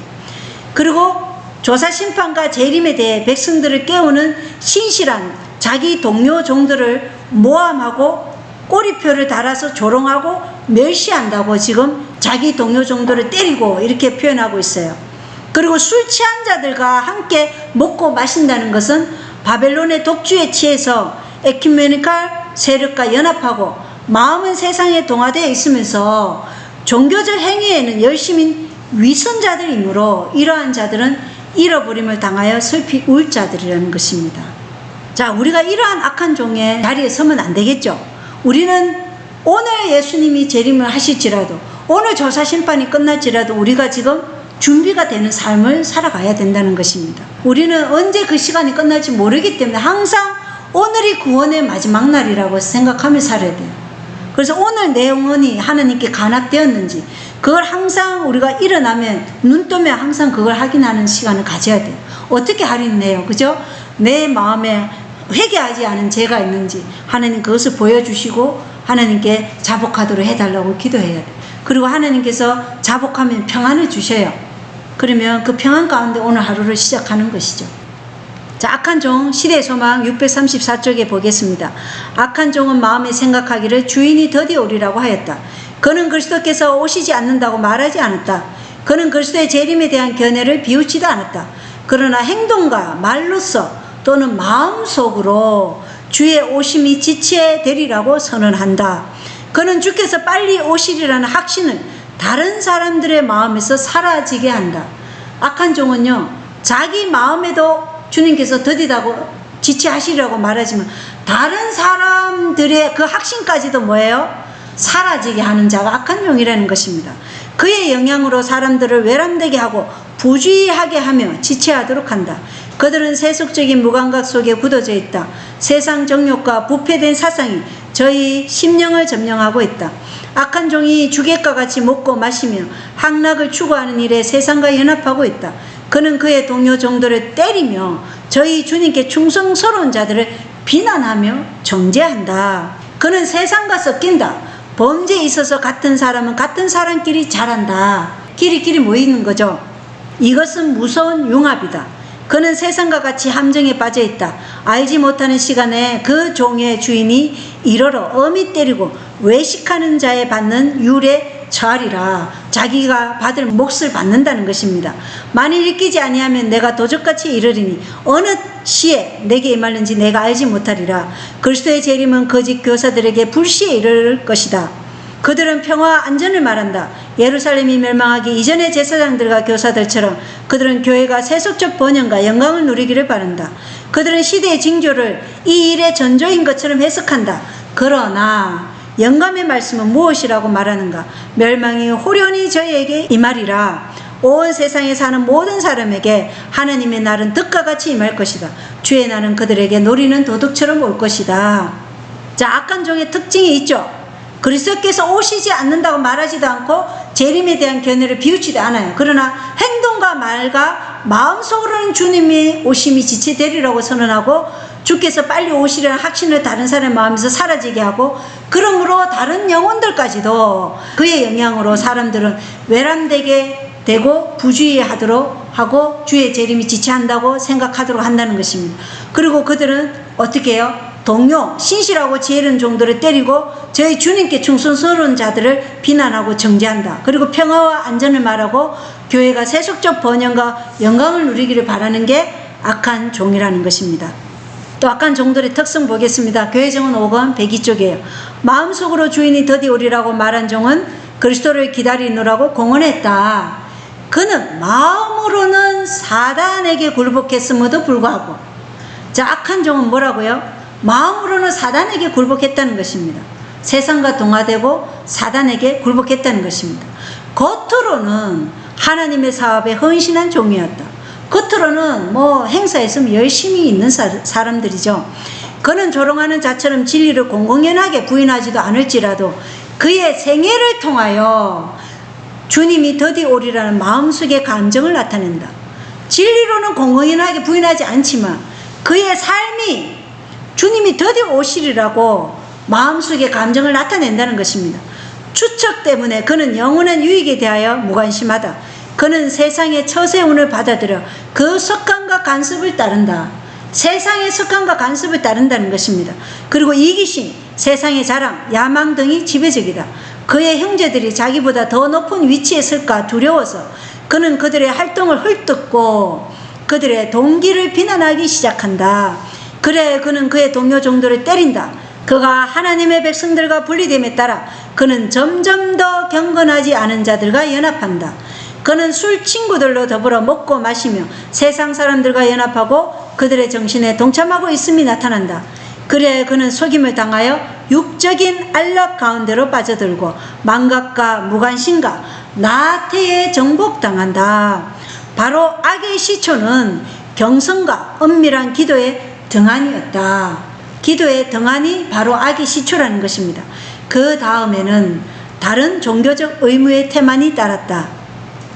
그리고 조사 심판과 재림에 대해 백성들을 깨우는 신실한 자기 동료 종들을 모함하고 꼬리표를 달아서 조롱하고 멸시한다고 지금 자기 동료 종들을 때리고 이렇게 표현하고 있어요. 그리고 술 취한 자들과 함께 먹고 마신다는 것은 바벨론의 독주에 취해서 에큐메니칼 세력과 연합하고 마음은 세상에 동화되어 있으면서 종교적 행위에는 열심인 위선자들이므로 이러한 자들은 잃어버림을 당하여 슬피 울 자들이라는 것입니다. 자, 우리가 이러한 악한 종의 자리에 서면 안 되겠죠. 우리는 오늘 예수님이 재림을 하실지라도 오늘 조사 심판이 끝날지라도 우리가 지금 준비가 되는 삶을 살아가야 된다는 것입니다. 우리는 언제 그 시간이 끝날지 모르기 때문에 항상 오늘이 구원의 마지막 날이라고 생각하며 살아야 돼요. 그래서 오늘 내 영혼이 하나님께 간합되었는지 그걸 항상 우리가 일어나면 눈 뜨면 항상 그걸 확인하는 시간을 가져야 돼요. 어떻게 할인해요? 그죠? 내 마음에 회개하지 않은 죄가 있는지 하나님 그것을 보여주시고 하나님께 자복하도록 해달라고 기도해야 돼요. 그리고 하나님께서 자복하면 평안을 주셔요. 그러면 그 평안 가운데 오늘 하루를 시작하는 것이죠. 자, 악한 종 시대의 소망 634쪽에 보겠습니다. 악한 종은 마음에 생각하기를 주인이 더디 오리라고 하였다. 그는 그리스도께서 오시지 않는다고 말하지 않았다. 그는 그리스도의 재림에 대한 견해를 비웃지도 않았다. 그러나 행동과 말로써 또는 마음속으로 주의 오심이 지체되리라고 선언한다. 그는 주께서 빨리 오시리라는 확신을 다른 사람들의 마음에서 사라지게 한다. 악한 종은요, 자기 마음에도 주님께서 더디다고 지체하시리라고 말하지만 다른 사람들의 그 확신까지도 뭐예요? 사라지게 하는 자가 악한 종이라는 것입니다. 그의 영향으로 사람들을 외람되게 하고 부주의하게 하며 지체하도록 한다. 그들은 세속적인 무감각 속에 굳어져 있다. 세상 정욕과 부패된 사상이 저희 심령을 점령하고 있다. 악한 종이 주객과 같이 먹고 마시며 향락을 추구하는 일에 세상과 연합하고 있다. 그는 그의 동료 종들을 때리며 저희 주님께 충성스러운 자들을 비난하며 정죄한다. 그는 세상과 섞인다. 범죄에 있어서 같은 사람은 같은 사람끼리 잘한다. 끼리끼리 모이는 거죠. 이것은 무서운 융합이다. 그는 세상과 같이 함정에 빠져 있다. 알지 못하는 시간에 그 종의 주인이 이러러 엄히 때리고 외식하는 자에 받는 율에 처하리라. 자기가 받을 몫을 받는다는 것입니다. 만일 읽히지 아니하면 내가 도적같이 이르리니 어느 시에 내게 임하는지 내가 알지 못하리라. 그리스도의 재림은 거짓 교사들에게 불시에 이를 것이다. 그들은 평화와 안전을 말한다. 예루살렘이 멸망하기 이전의 제사장들과 교사들처럼 그들은 교회가 세속적 번영과 영광을 누리기를 바란다. 그들은 시대의 징조를 이 일의 전조인 것처럼 해석한다. 그러나 영감의 말씀은 무엇이라고 말하는가? 멸망이 호련히 저희에게 임하리라. 온 세상에 사는 모든 사람에게 하나님의 날은 득과 같이 임할 것이다. 주의 날은 그들에게 노리는 도둑처럼 올 것이다. 자, 악한 종의 특징이 있죠. 그리스도께서 오시지 않는다고 말하지도 않고 재림에 대한 견해를 비웃지도 않아요. 그러나 행동과 말과 마음속으로는 주님이 오심이 지체되리라고 선언하고 주께서 빨리 오시려는 확신을 다른 사람의 마음에서 사라지게 하고, 그러므로 다른 영혼들까지도 그의 영향으로 사람들은 외람되게 되고 부주의하도록 하고 주의 재림이 지체한다고 생각하도록 한다는 것입니다. 그리고 그들은 어떻게 해요? 동료, 신실하고 지혜로운 종들을 때리고 저희 주님께 충성스러운 자들을 비난하고 정죄한다. 그리고 평화와 안전을 말하고 교회가 세속적 번영과 영광을 누리기를 바라는 게 악한 종이라는 것입니다. 또 악한 종들의 특성 보겠습니다. 교회정은 5권 102쪽이에요. 마음속으로 주인이 더디 오리라고 말한 종은 그리스도를 기다리느라고 공언했다. 그는 마음으로는 사단에게 굴복했음에도 불구하고, 자, 악한 종은 뭐라고요? 마음으로는 사단에게 굴복했다는 것입니다. 세상과 동화되고 사단에게 굴복했다는 것입니다. 겉으로는 하나님의 사업에 헌신한 종이었다. 겉으로는 뭐 행사했으면 열심히 있는 사람들이죠. 그는 조롱하는 자처럼 진리를 공공연하게 부인하지도 않을지라도 그의 생애를 통하여 주님이 더디 오리라는 마음속의 감정을 나타낸다. 진리로는 공공연하게 부인하지 않지만 그의 삶이 주님이 더디 오시리라고 마음속의 감정을 나타낸다는 것입니다. 추측 때문에 그는 영원한 유익에 대하여 무관심하다. 그는 세상의 처세운을 받아들여 그 습관과 간섭을 따른다. 세상의 습관과 간섭을 따른다는 것입니다. 그리고 이기심, 세상의 자랑, 야망 등이 지배적이다. 그의 형제들이 자기보다 더 높은 위치에 설까 두려워서 그는 그들의 활동을 헐뜯고 그들의 동기를 비난하기 시작한다. 그래 그는 그의 동료 종들을 때린다. 그가 하나님의 백성들과 분리됨에 따라 그는 점점 더 경건하지 않은 자들과 연합한다. 그는 술 친구들로 더불어 먹고 마시며 세상 사람들과 연합하고 그들의 정신에 동참하고 있음이 나타난다. 그래 그는 속임을 당하여 육적인 안락 가운데로 빠져들고 망각과 무관심과 나태에 정복당한다. 바로 악의 시초는 경성과 은밀한 기도의 등한이었다. 기도의 등한이 바로 악의 시초라는 것입니다. 그 다음에는 다른 종교적 의무의 태만이 따랐다.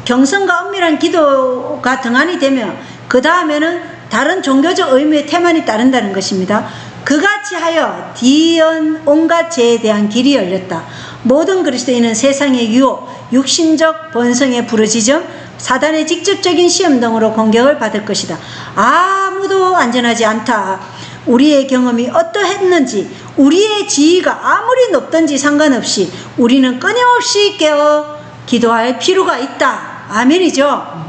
경성과 은밀한 기도가 등한이 되면 그 다음에는 다른 종교적 의무의 태만이 따른다는 것입니다. 그같이 하여 뒤이은 온갖 죄에 대한 길이 열렸다. 모든 그리스도인은 세상의 유혹, 육신적 번성의 부르짖음, 사단의 직접적인 시험 등으로 공격을 받을 것이다. 아무도 안전하지 않다. 우리의 경험이 어떠했는지, 우리의 지위가 아무리 높든지 상관없이 우리는 끊임없이 깨어 기도할 필요가 있다. 아멘이죠.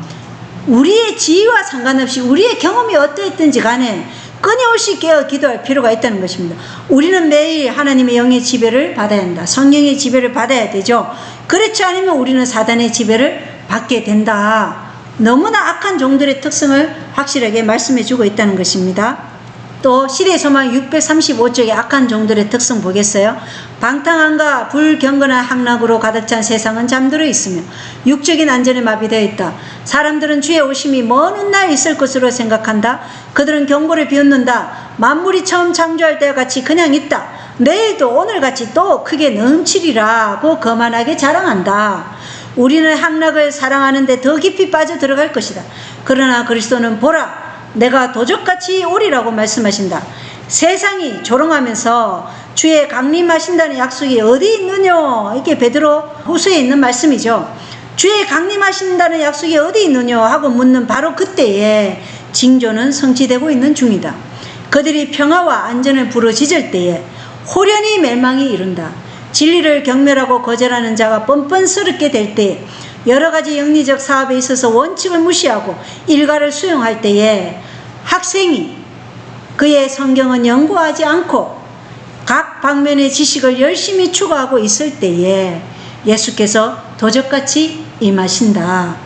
우리의 지위와 상관없이 우리의 경험이 어떠했든지 간에 끊임없이 깨어 기도할 필요가 있다는 것입니다. 우리는 매일 하나님의 영의 지배를 받아야 한다. 성령의 지배를 받아야 되죠. 그렇지 않으면 우리는 사단의 지배를 받게 된다. 너무나 악한 종들의 특성을 확실하게 말씀해 주고 있다는 것입니다. 또 시대의 소망 635쪽의 악한 종들의 특성 보겠어요. 방탕함과 불경건한 향락으로 가득 찬 세상은 잠들어 있으며 육적인 안전에 마비되어 있다. 사람들은 주의 오심이 먼 훗날 있을 것으로 생각한다. 그들은 경고를 비웃는다. 만물이 처음 창조할 때와 같이 그냥 있다. 내일도 오늘같이 또 크게 넘치리라고 거만하게 자랑한다. 우리는 향락을 사랑하는데 더 깊이 빠져 들어갈 것이다. 그러나 그리스도는 보라, 내가 도적같이 오리라고 말씀하신다. 세상이 조롱하면서 주의 강림하신다는 약속이 어디 있느냐, 이게 베드로 후서에 있는 말씀이죠. 주의 강림하신다는 약속이 어디 있느냐 하고 묻는 바로 그때에 징조는 성취되고 있는 중이다. 그들이 평화와 안전을 부르짖을 때에 호련히 멸망이 이른다. 진리를 경멸하고 거절하는 자가 뻔뻔스럽게 될 때에, 여러 가지 영리적 사업에 있어서 원칙을 무시하고 일가를 수용할 때에 학생이 그의 성경은 연구하지 않고 각 방면의 지식을 열심히 추구하고 있을 때에 예수께서 도적같이 임하신다.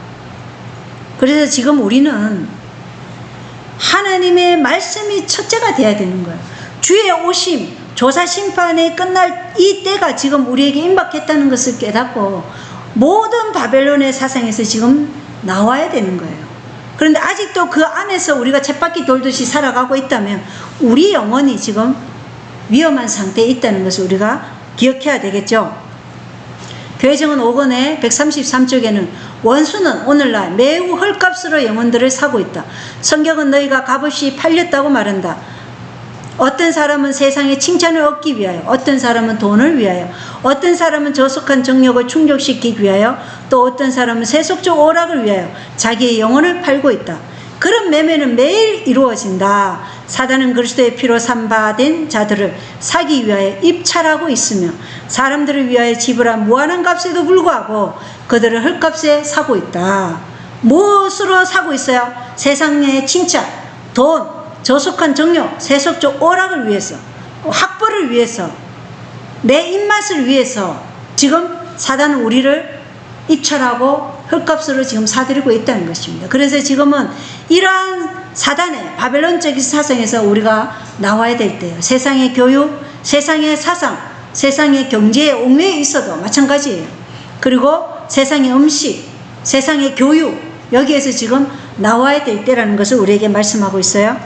그래서 지금 우리는 하나님의 말씀이 첫째가 되어야 되는 거예요. 주의 오심, 조사 심판이 끝날 이 때가 지금 우리에게 임박했다는 것을 깨닫고 모든 바벨론의 사상에서 지금 나와야 되는 거예요. 그런데 아직도 그 안에서 우리가 쳇바퀴 돌듯이 살아가고 있다면 우리 영혼이 지금 위험한 상태에 있다는 것을 우리가 기억해야 되겠죠. 교회정원 5권의 133쪽에는 원수는 오늘날 매우 헐값으로 영혼들을 사고 있다. 성경은 너희가 값없이 팔렸다고 말한다. 어떤 사람은 세상의 칭찬을 얻기 위하여, 어떤 사람은 돈을 위하여, 어떤 사람은 저속한 정욕을 충족시키기 위하여, 또 어떤 사람은 세속적 오락을 위하여 자기의 영혼을 팔고 있다. 그런 매매는 매일 이루어진다. 사단은 그리스도의 피로 산바된 자들을 사기 위하여 입찰하고 있으며 사람들을 위하여 지불한 무한한 값에도 불구하고 그들을 헐값에 사고 있다. 무엇으로 사고 있어요? 세상의 칭찬, 돈, 저속한 정욕, 세속적 오락을 위해서, 학벌을 위해서, 내 입맛을 위해서 지금 사단은 우리를 입찰하고 헐값으로 지금 사들이고 있다는 것입니다. 그래서 지금은 이러한 사단의 바벨론적인 사상에서 우리가 나와야 될 때예요. 세상의 교육, 세상의 사상, 세상의 경제에 옥매여 있어도 마찬가지예요. 그리고 세상의 음식, 세상의 교육, 여기에서 지금 나와야 될 때라는 것을 우리에게 말씀하고 있어요.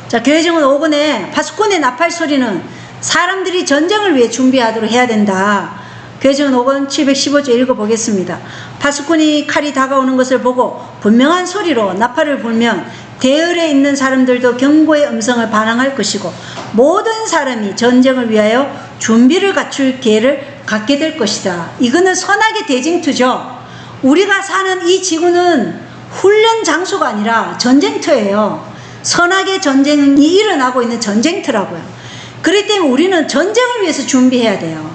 자, 교회정원 5권의 파수꾼의 나팔 소리는 사람들이 전쟁을 위해 준비하도록 해야 된다. 교회정원 5권 715조 읽어보겠습니다. 파수꾼이 칼이 다가오는 것을 보고 분명한 소리로 나팔을 불면 대열에 있는 사람들도 경고의 음성을 반항할 것이고 모든 사람이 전쟁을 위하여 준비를 갖출 기회를 갖게 될 것이다. 이거는 선악의 대징투죠. 우리가 사는 이 지구는 훈련 장소가 아니라 전쟁터예요. 선악의 전쟁이 일어나고 있는 전쟁터라고요. 그렇기 때문에 우리는 전쟁을 위해서 준비해야 돼요.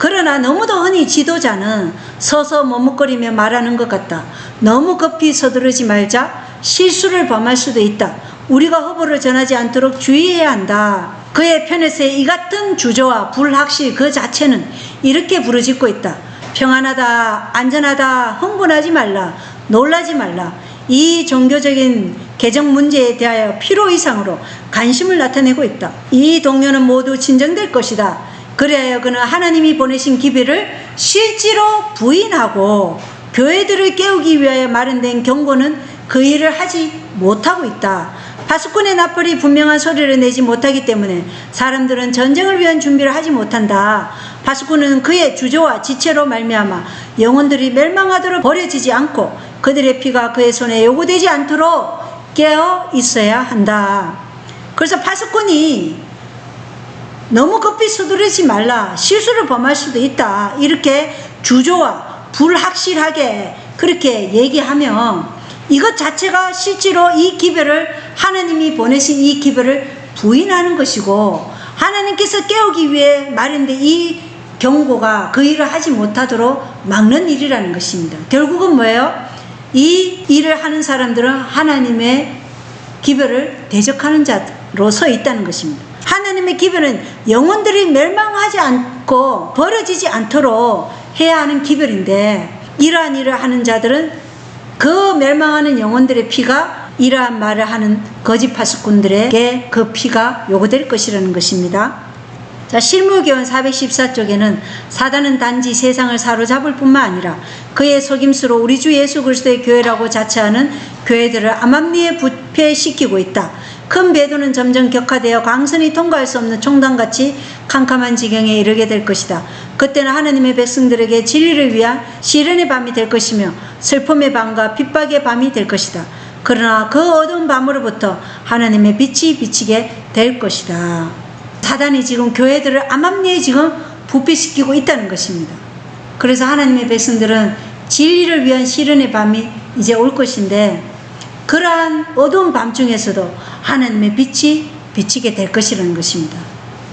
그러나 너무도 흔히 지도자는 서서 머뭇거리며 말하는 것 같다. 너무 급히 서두르지 말자. 실수를 범할 수도 있다. 우리가 허물을 전하지 않도록 주의해야 한다. 그의 편에서의 이 같은 주저와 불확실 그 자체는 이렇게 부르짖고 있다. 평안하다, 안전하다, 흥분하지 말라, 놀라지 말라. 이 종교적인 개정 문제에 대하여 필요 이상으로 관심을 나타내고 있다. 이 동료는 모두 진정될 것이다. 그래야 그는 하나님이 보내신 기별을 실제로 부인하고 교회들을 깨우기 위하여 마련된 경고는 그 일을 하지 못하고 있다. 파수꾼의 나팔이 분명한 소리를 내지 못하기 때문에 사람들은 전쟁을 위한 준비를 하지 못한다. 파수꾼은 그의 주저와 지체로 말미암아 영혼들이 멸망하도록 버려지지 않고 그들의 피가 그의 손에 요구되지 않도록 깨어 있어야 한다. 그래서 파수꾼이 너무 급히 서두르지 말라, 실수를 범할 수도 있다, 이렇게 주저와 불확실하게 그렇게 얘기하면 이것 자체가 실제로 이 기별을, 하나님이 보내신 이 기별을 부인하는 것이고 하나님께서 깨우기 위해 마련된 이 경고가 그 일을 하지 못하도록 막는 일이라는 것입니다. 결국은 뭐예요? 이 일을 하는 사람들은 하나님의 기별을 대적하는 자로 서 있다는 것입니다. 하나님의 기별은 영혼들이 멸망하지 않고 벌어지지 않도록 해야 하는 기별인데 이러한 일을 하는 자들은 그 멸망하는 영혼들의 피가 이러한 말을 하는 거짓 파수꾼들에게 그 피가 요구될 것이라는 것입니다. 자, 실무교훈 414쪽에는 사단은 단지 세상을 사로잡을 뿐만 아니라 그의 속임수로 우리 주 예수 그리스도의 교회라고 자처하는 교회들을 암암리에 부패시키고 있다. 큰 배도는 점점 격화되어 광선이 통과할 수 없는 총단같이 캄캄한 지경에 이르게 될 것이다. 그때는 하나님의 백성들에게 진리를 위한 시련의 밤이 될 것이며 슬픔의 밤과 핍박의 밤이 될 것이다. 그러나 그 어두운 밤으로부터 하나님의 빛이 비치게 될 것이다. 사단이 지금 교회들을 암암리에 지금 부패시키고 있다는 것입니다. 그래서 하나님의 백성들은 진리를 위한 시련의 밤이 이제 올 것인데 그러한 어두운 밤중에서도 하나님의 빛이 비치게 될 것이라는 것입니다.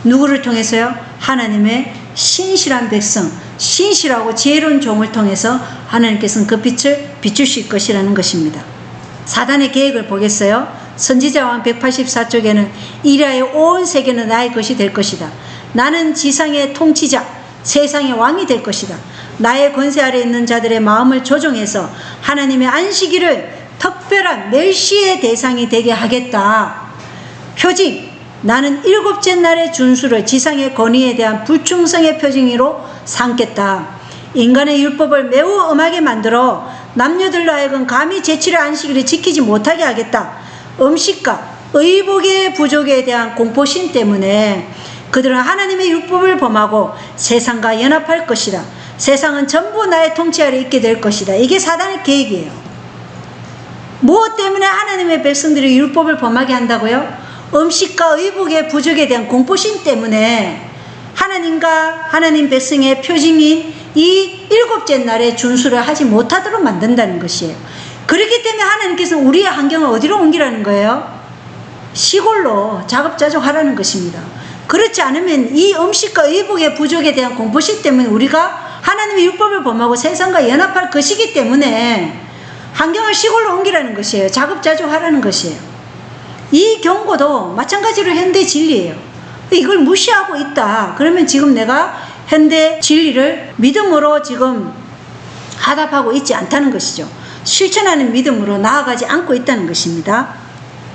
누구를 통해서요? 하나님의 신실한 백성, 신실하고 지혜로운 종을 통해서 하나님께서는 그 빛을 비추실 것이라는 것입니다. 사단의 계획을 보겠어요? 선지자왕 184쪽에는 이리하여 온 세계는 나의 것이 될 것이다. 나는 지상의 통치자, 세상의 왕이 될 것이다. 나의 권세 아래 있는 자들의 마음을 조종해서 하나님의 안식일을 특별한 멸시의 대상이 되게 하겠다. 표징, 나는 일곱째 날의 준수를 지상의 권위에 대한 불충성의 표징으로 삼겠다. 인간의 율법을 매우 엄하게 만들어 남녀들로 하여금 감히 제7의 안식일을 지키지 못하게 하겠다. 음식과 의복의 부족에 대한 공포심 때문에 그들은 하나님의 율법을 범하고 세상과 연합할 것이다. 세상은 전부 나의 통치 아래 있게 될 것이다. 이게 사단의 계획이에요. 무엇 때문에 하나님의 백성들이 율법을 범하게 한다고요? 음식과 의복의 부족에 대한 공포심 때문에 하나님과 하나님 백성의 표징인 이 일곱째 날에 준수를 하지 못하도록 만든다는 것이에요. 그렇기 때문에 하나님께서는 우리의 환경을 어디로 옮기라는 거예요? 시골로 자급자족하라는 것입니다. 그렇지 않으면 이 음식과 의복의 부족에 대한 공포심 때문에 우리가 하나님의 율법을 범하고 세상과 연합할 것이기 때문에 환경을 시골로 옮기라는 것이에요. 자급자족하라는 것이에요. 이 경고도 마찬가지로 현대 진리예요. 이걸 무시하고 있다. 그러면 지금 내가 현대 진리를 믿음으로 지금 하답하고 있지 않다는 것이죠. 실천하는 믿음으로 나아가지 않고 있다는 것입니다.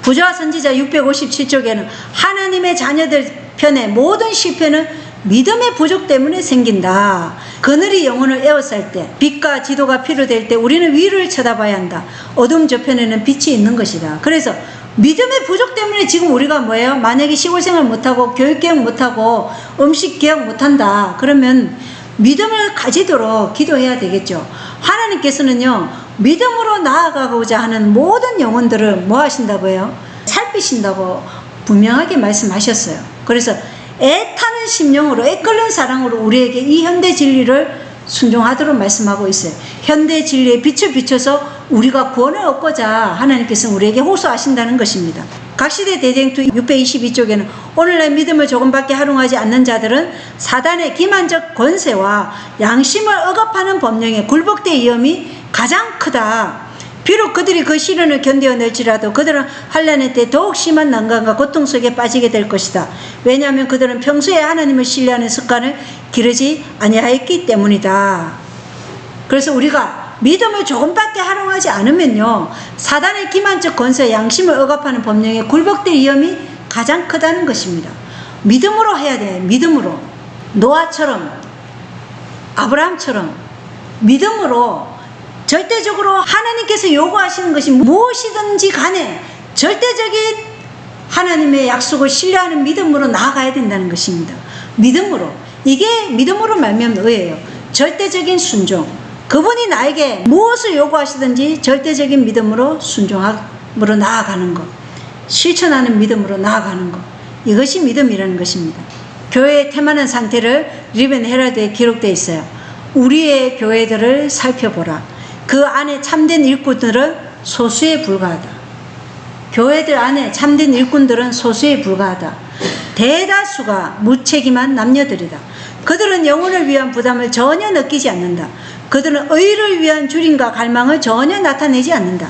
부조와 선지자 657쪽에는 하나님의 자녀들 편의 모든 실패는 믿음의 부족 때문에 생긴다. 그늘이 영혼을 에워쌀 때, 빛과 지도가 필요될 때 우리는 위를 쳐다봐야 한다. 어둠 저편에는 빛이 있는 것이다. 그래서 믿음의 부족 때문에 지금 우리가 뭐예요? 만약에 시골생활 못하고 교육개혁 못하고 음식개혁 못한다. 그러면 믿음을 가지도록 기도해야 되겠죠. 하나님께서는요, 믿음으로 나아가고자 하는 모든 영혼들을 뭐 하신다고요? 살피신다고 분명하게 말씀하셨어요. 그래서 애타는 심령으로, 애끓는 사랑으로 우리에게 이 현대 진리를 순종하도록 말씀하고 있어요. 현대 진리의 빛을 비춰서 우리가 구원을 얻고자 하나님께서는 우리에게 호소하신다는 것입니다. 각시대 대쟁투 622쪽에는 오늘날 믿음을 조금밖에 활용하지 않는 자들은 사단의 기만적 권세와 양심을 억압하는 법령에 굴복될 위험이 가장 크다. 비록 그들이 그 시련을 견뎌낼지라도 그들은 환난의 때 더욱 심한 난관과 고통 속에 빠지게 될 것이다. 왜냐하면 그들은 평소에 하나님을 신뢰하는 습관을 기르지 아니하였기 때문이다. 그래서 우리가 믿음을 조금밖에 활용하지 않으면요, 사단의 기만적 권세, 양심을 억압하는 법령에 굴복될 위험이 가장 크다는 것입니다. 믿음으로 해야 돼. 믿음으로. 노아처럼, 아브라함처럼 믿음으로 절대적으로 하나님께서 요구하시는 것이 무엇이든지 간에 절대적인 하나님의 약속을 신뢰하는 믿음으로 나아가야 된다는 것입니다. 믿음으로. 이게 믿음으로 말미암는 의예요. 절대적인 순종. 그분이 나에게 무엇을 요구하시든지 절대적인 믿음으로 순종함으로 나아가는 것. 실천하는 믿음으로 나아가는 것. 이것이 믿음이라는 것입니다. 교회의 태만한 상태를 리벤 헤럴드에 기록되어 있어요. 우리의 교회들을 살펴보라. 그 안에 참된 일꾼들은 소수에 불과하다. 교회들 안에 참된 일꾼들은 소수에 불과하다. 대다수가 무책임한 남녀들이다. 그들은 영혼을 위한 부담을 전혀 느끼지 않는다. 그들은 의를 위한 줄임과 갈망을 전혀 나타내지 않는다.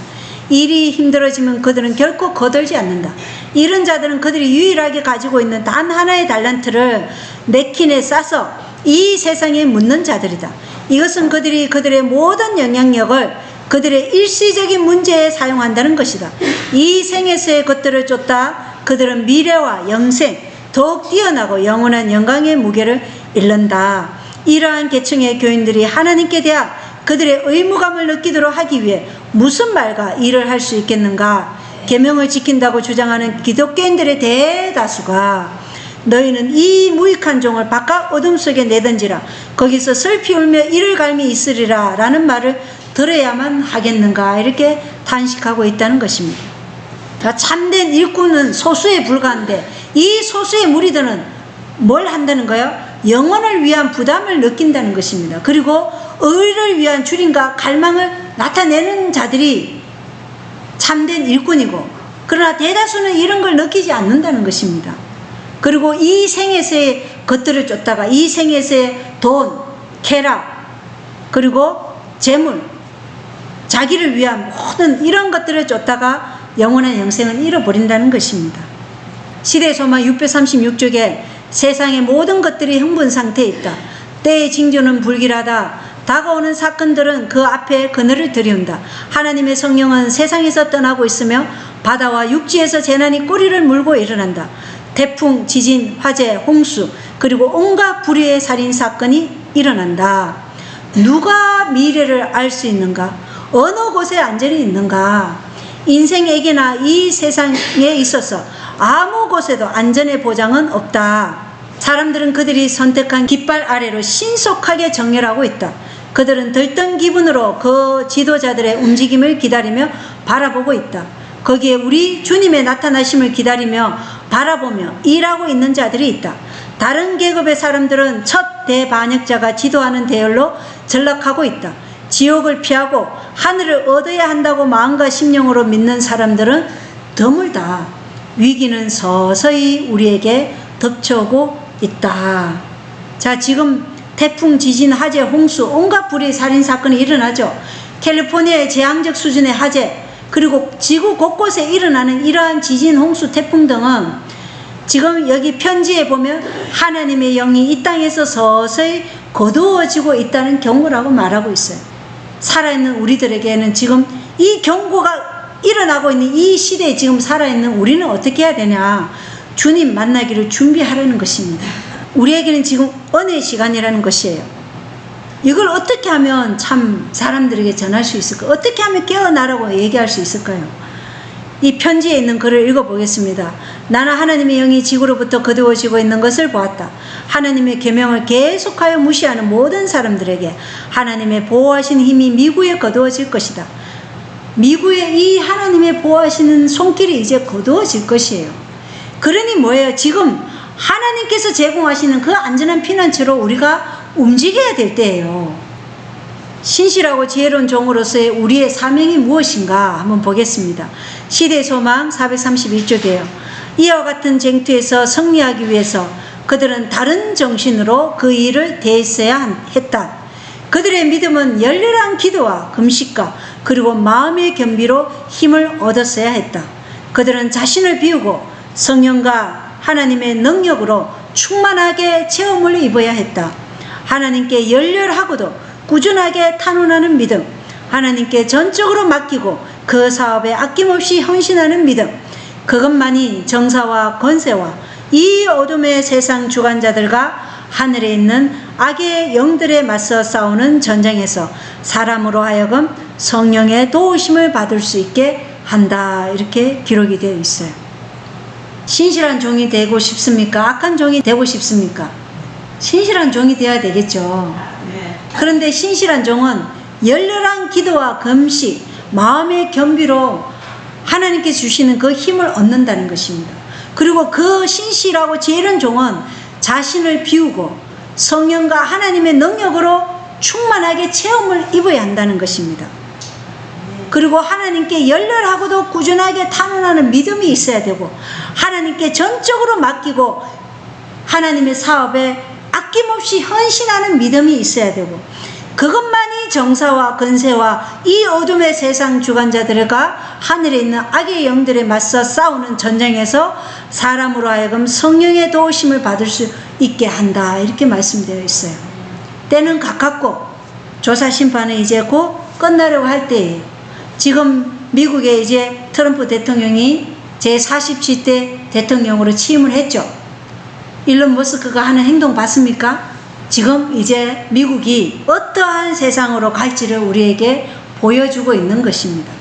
일이 힘들어지면 그들은 결코 거들지 않는다. 이런 자들은 그들이 유일하게 가지고 있는 단 하나의 달란트를 네킨에 싸서 이 세상에 묻는 자들이다. 이것은 그들이 그들의 모든 영향력을 그들의 일시적인 문제에 사용한다는 것이다. 이 생에서의 것들을 쫓다 그들은 미래와 영생, 더욱 뛰어나고 영원한 영광의 무게를 잃는다. 이러한 계층의 교인들이 하나님께 대한 그들의 의무감을 느끼도록 하기 위해 무슨 말과 일을 할 수 있겠는가? 계명을 지킨다고 주장하는 기독교인들의 대다수가 너희는 이 무익한 종을 바깥 어둠 속에 내던지라. 거기서 슬피 울며 이를 갈미 있으리라 라는 말을 들어야만 하겠는가, 이렇게 탄식하고 있다는 것입니다. 참된 일꾼은 소수에 불과한데 이 소수의 무리들은 뭘 한다는 거예요? 영혼을 위한 부담을 느낀다는 것입니다. 그리고 의를 위한 줄임과 갈망을 나타내는 자들이 참된 일꾼이고, 그러나 대다수는 이런 걸 느끼지 않는다는 것입니다. 그리고 이 생에서의 것들을 쫓다가 이 생에서의 돈, 쾌락, 그리고 재물, 자기를 위한 모든 이런 것들을 쫓다가 영원한 영생을 잃어버린다는 것입니다. 시대의 소망 636쪽에 세상의 모든 것들이 흥분 상태에 있다. 때의 징조는 불길하다. 다가오는 사건들은 그 앞에 그늘을 들이운다. 하나님의 성령은 세상에서 떠나고 있으며 바다와 육지에서 재난이 꼬리를 물고 일어난다. 태풍, 지진, 화재, 홍수, 그리고 온갖 불의의 살인 사건이 일어난다. 누가 미래를 알 수 있는가? 어느 곳에 안전이 있는가? 인생에게나 이 세상에 있어서 아무 곳에도 안전의 보장은 없다. 사람들은 그들이 선택한 깃발 아래로 신속하게 정렬하고 있다. 그들은 들뜬 기분으로 그 지도자들의 움직임을 기다리며 바라보고 있다. 거기에 우리 주님의 나타나심을 기다리며 바라보며 일하고 있는 자들이 있다. 다른 계급의 사람들은 첫 대반역자가 지도하는 대열로 전락하고 있다. 지옥을 피하고 하늘을 얻어야 한다고 마음과 심령으로 믿는 사람들은 드물다. 위기는 서서히 우리에게 덮쳐오고 있다. 자, 지금 태풍, 지진, 화재, 홍수, 온갖 불의 살인 사건이 일어나죠. 캘리포니아의 재앙적 수준의 화재, 그리고 지구 곳곳에 일어나는 이러한 지진, 홍수, 태풍 등은 지금 여기 편지에 보면 하나님의 영이 이 땅에서 서서히 거두어지고 있다는 경고라고 말하고 있어요. 살아있는 우리들에게는 지금 이 경고가 일어나고 있는 이 시대에 지금 살아있는 우리는 어떻게 해야 되냐? 주님 만나기를 준비하라는 것입니다. 우리에게는 지금 은혜의 시간이라는 것이에요. 이걸 어떻게 하면 참 사람들에게 전할 수 있을까? 어떻게 하면 깨어나라고 얘기할 수 있을까요? 이 편지에 있는 글을 읽어보겠습니다. 나는 하나님의 영이 지구로부터 거두어지고 있는 것을 보았다. 하나님의 계명을 계속하여 무시하는 모든 사람들에게 하나님의 보호하신 힘이 미국에 거두어질 것이다. 미국에 이 하나님의 보호하시는 손길이 이제 거두어질 것이에요. 그러니 뭐예요? 지금 하나님께서 제공하시는 그 안전한 피난처로 우리가 움직여야 될 때예요. 신실하고 지혜로운 종으로서의 우리의 사명이 무엇인가 한번 보겠습니다. 시대의 소망 431쪽이에요. 이와 같은 쟁투에서 승리하기 위해서 그들은 다른 정신으로 그 일을 대했어야 했다. 그들의 믿음은 열렬한 기도와 금식과 그리고 마음의 겸비로 힘을 얻었어야 했다. 그들은 자신을 비우고 성령과 하나님의 능력으로 충만하게 체험을 입어야 했다. 하나님께 열렬하고도 꾸준하게 탄원하는 믿음, 하나님께 전적으로 맡기고 그 사업에 아낌없이 헌신하는 믿음, 그것만이 정사와 권세와 이 어둠의 세상 주관자들과 하늘에 있는 악의 영들에 맞서 싸우는 전쟁에서 사람으로 하여금 성령의 도우심을 받을 수 있게 한다. 이렇게 기록이 되어 있어요. 신실한 종이 되고 싶습니까? 악한 종이 되고 싶습니까? 신실한 종이 되어야 되겠죠. 그런데 신실한 종은 열렬한 기도와 금식, 마음의 겸비로 하나님께 주시는 그 힘을 얻는다는 것입니다. 그리고 그 신실하고 지혜로운 종은 자신을 비우고 성령과 하나님의 능력으로 충만하게 체험을 입어야 한다는 것입니다. 그리고 하나님께 열렬하고도 꾸준하게 탄원하는 믿음이 있어야 되고 하나님께 전적으로 맡기고 하나님의 사업에 아낌없이 헌신하는 믿음이 있어야 되고 그것만이 정사와 권세와 이 어둠의 세상 주관자들과 하늘에 있는 악의 영들에 맞서 싸우는 전쟁에서 사람으로 하여금 성령의 도우심을 받을 수 있게 한다. 이렇게 말씀되어 있어요. 때는 가깝고 조사 심판은 이제 곧 끝나려고 할 때예요. 지금 미국에 이제 트럼프 대통령이 제47대 대통령으로 취임을 했죠. 일론 머스크가 하는 행동 봤습니까? 지금 이제 미국이 어떠한 세상으로 갈지를 우리에게 보여주고 있는 것입니다.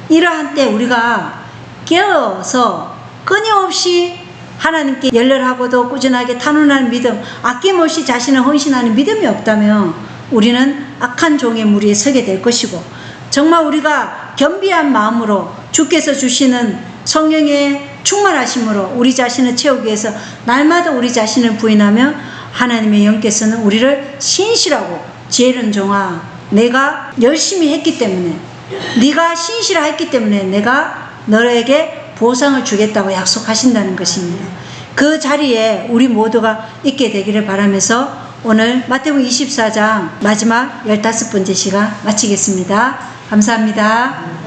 이러한 때 우리가 깨어서 끊임없이 하나님께 열렬하고도 꾸준하게 탄원하는 믿음, 아낌없이 자신을 헌신하는 믿음이 없다면 우리는 악한 종의 무리에 서게 될 것이고 정말 우리가 겸비한 마음으로 주께서 주시는 성령의 충만하심으로 우리 자신을 채우기 위해서 날마다 우리 자신을 부인하며 하나님의 영께서는 우리를 신실하고 지혜로운 종아, 내가 열심히 했기 때문에 네가 신실했기 때문에 내가 너에게 보상을 주겠다고 약속하신다는 것입니다. 그 자리에 우리 모두가 있게 되기를 바라면서 오늘 마태복음 24장 마지막 15번째 시간 마치겠습니다. 감사합니다.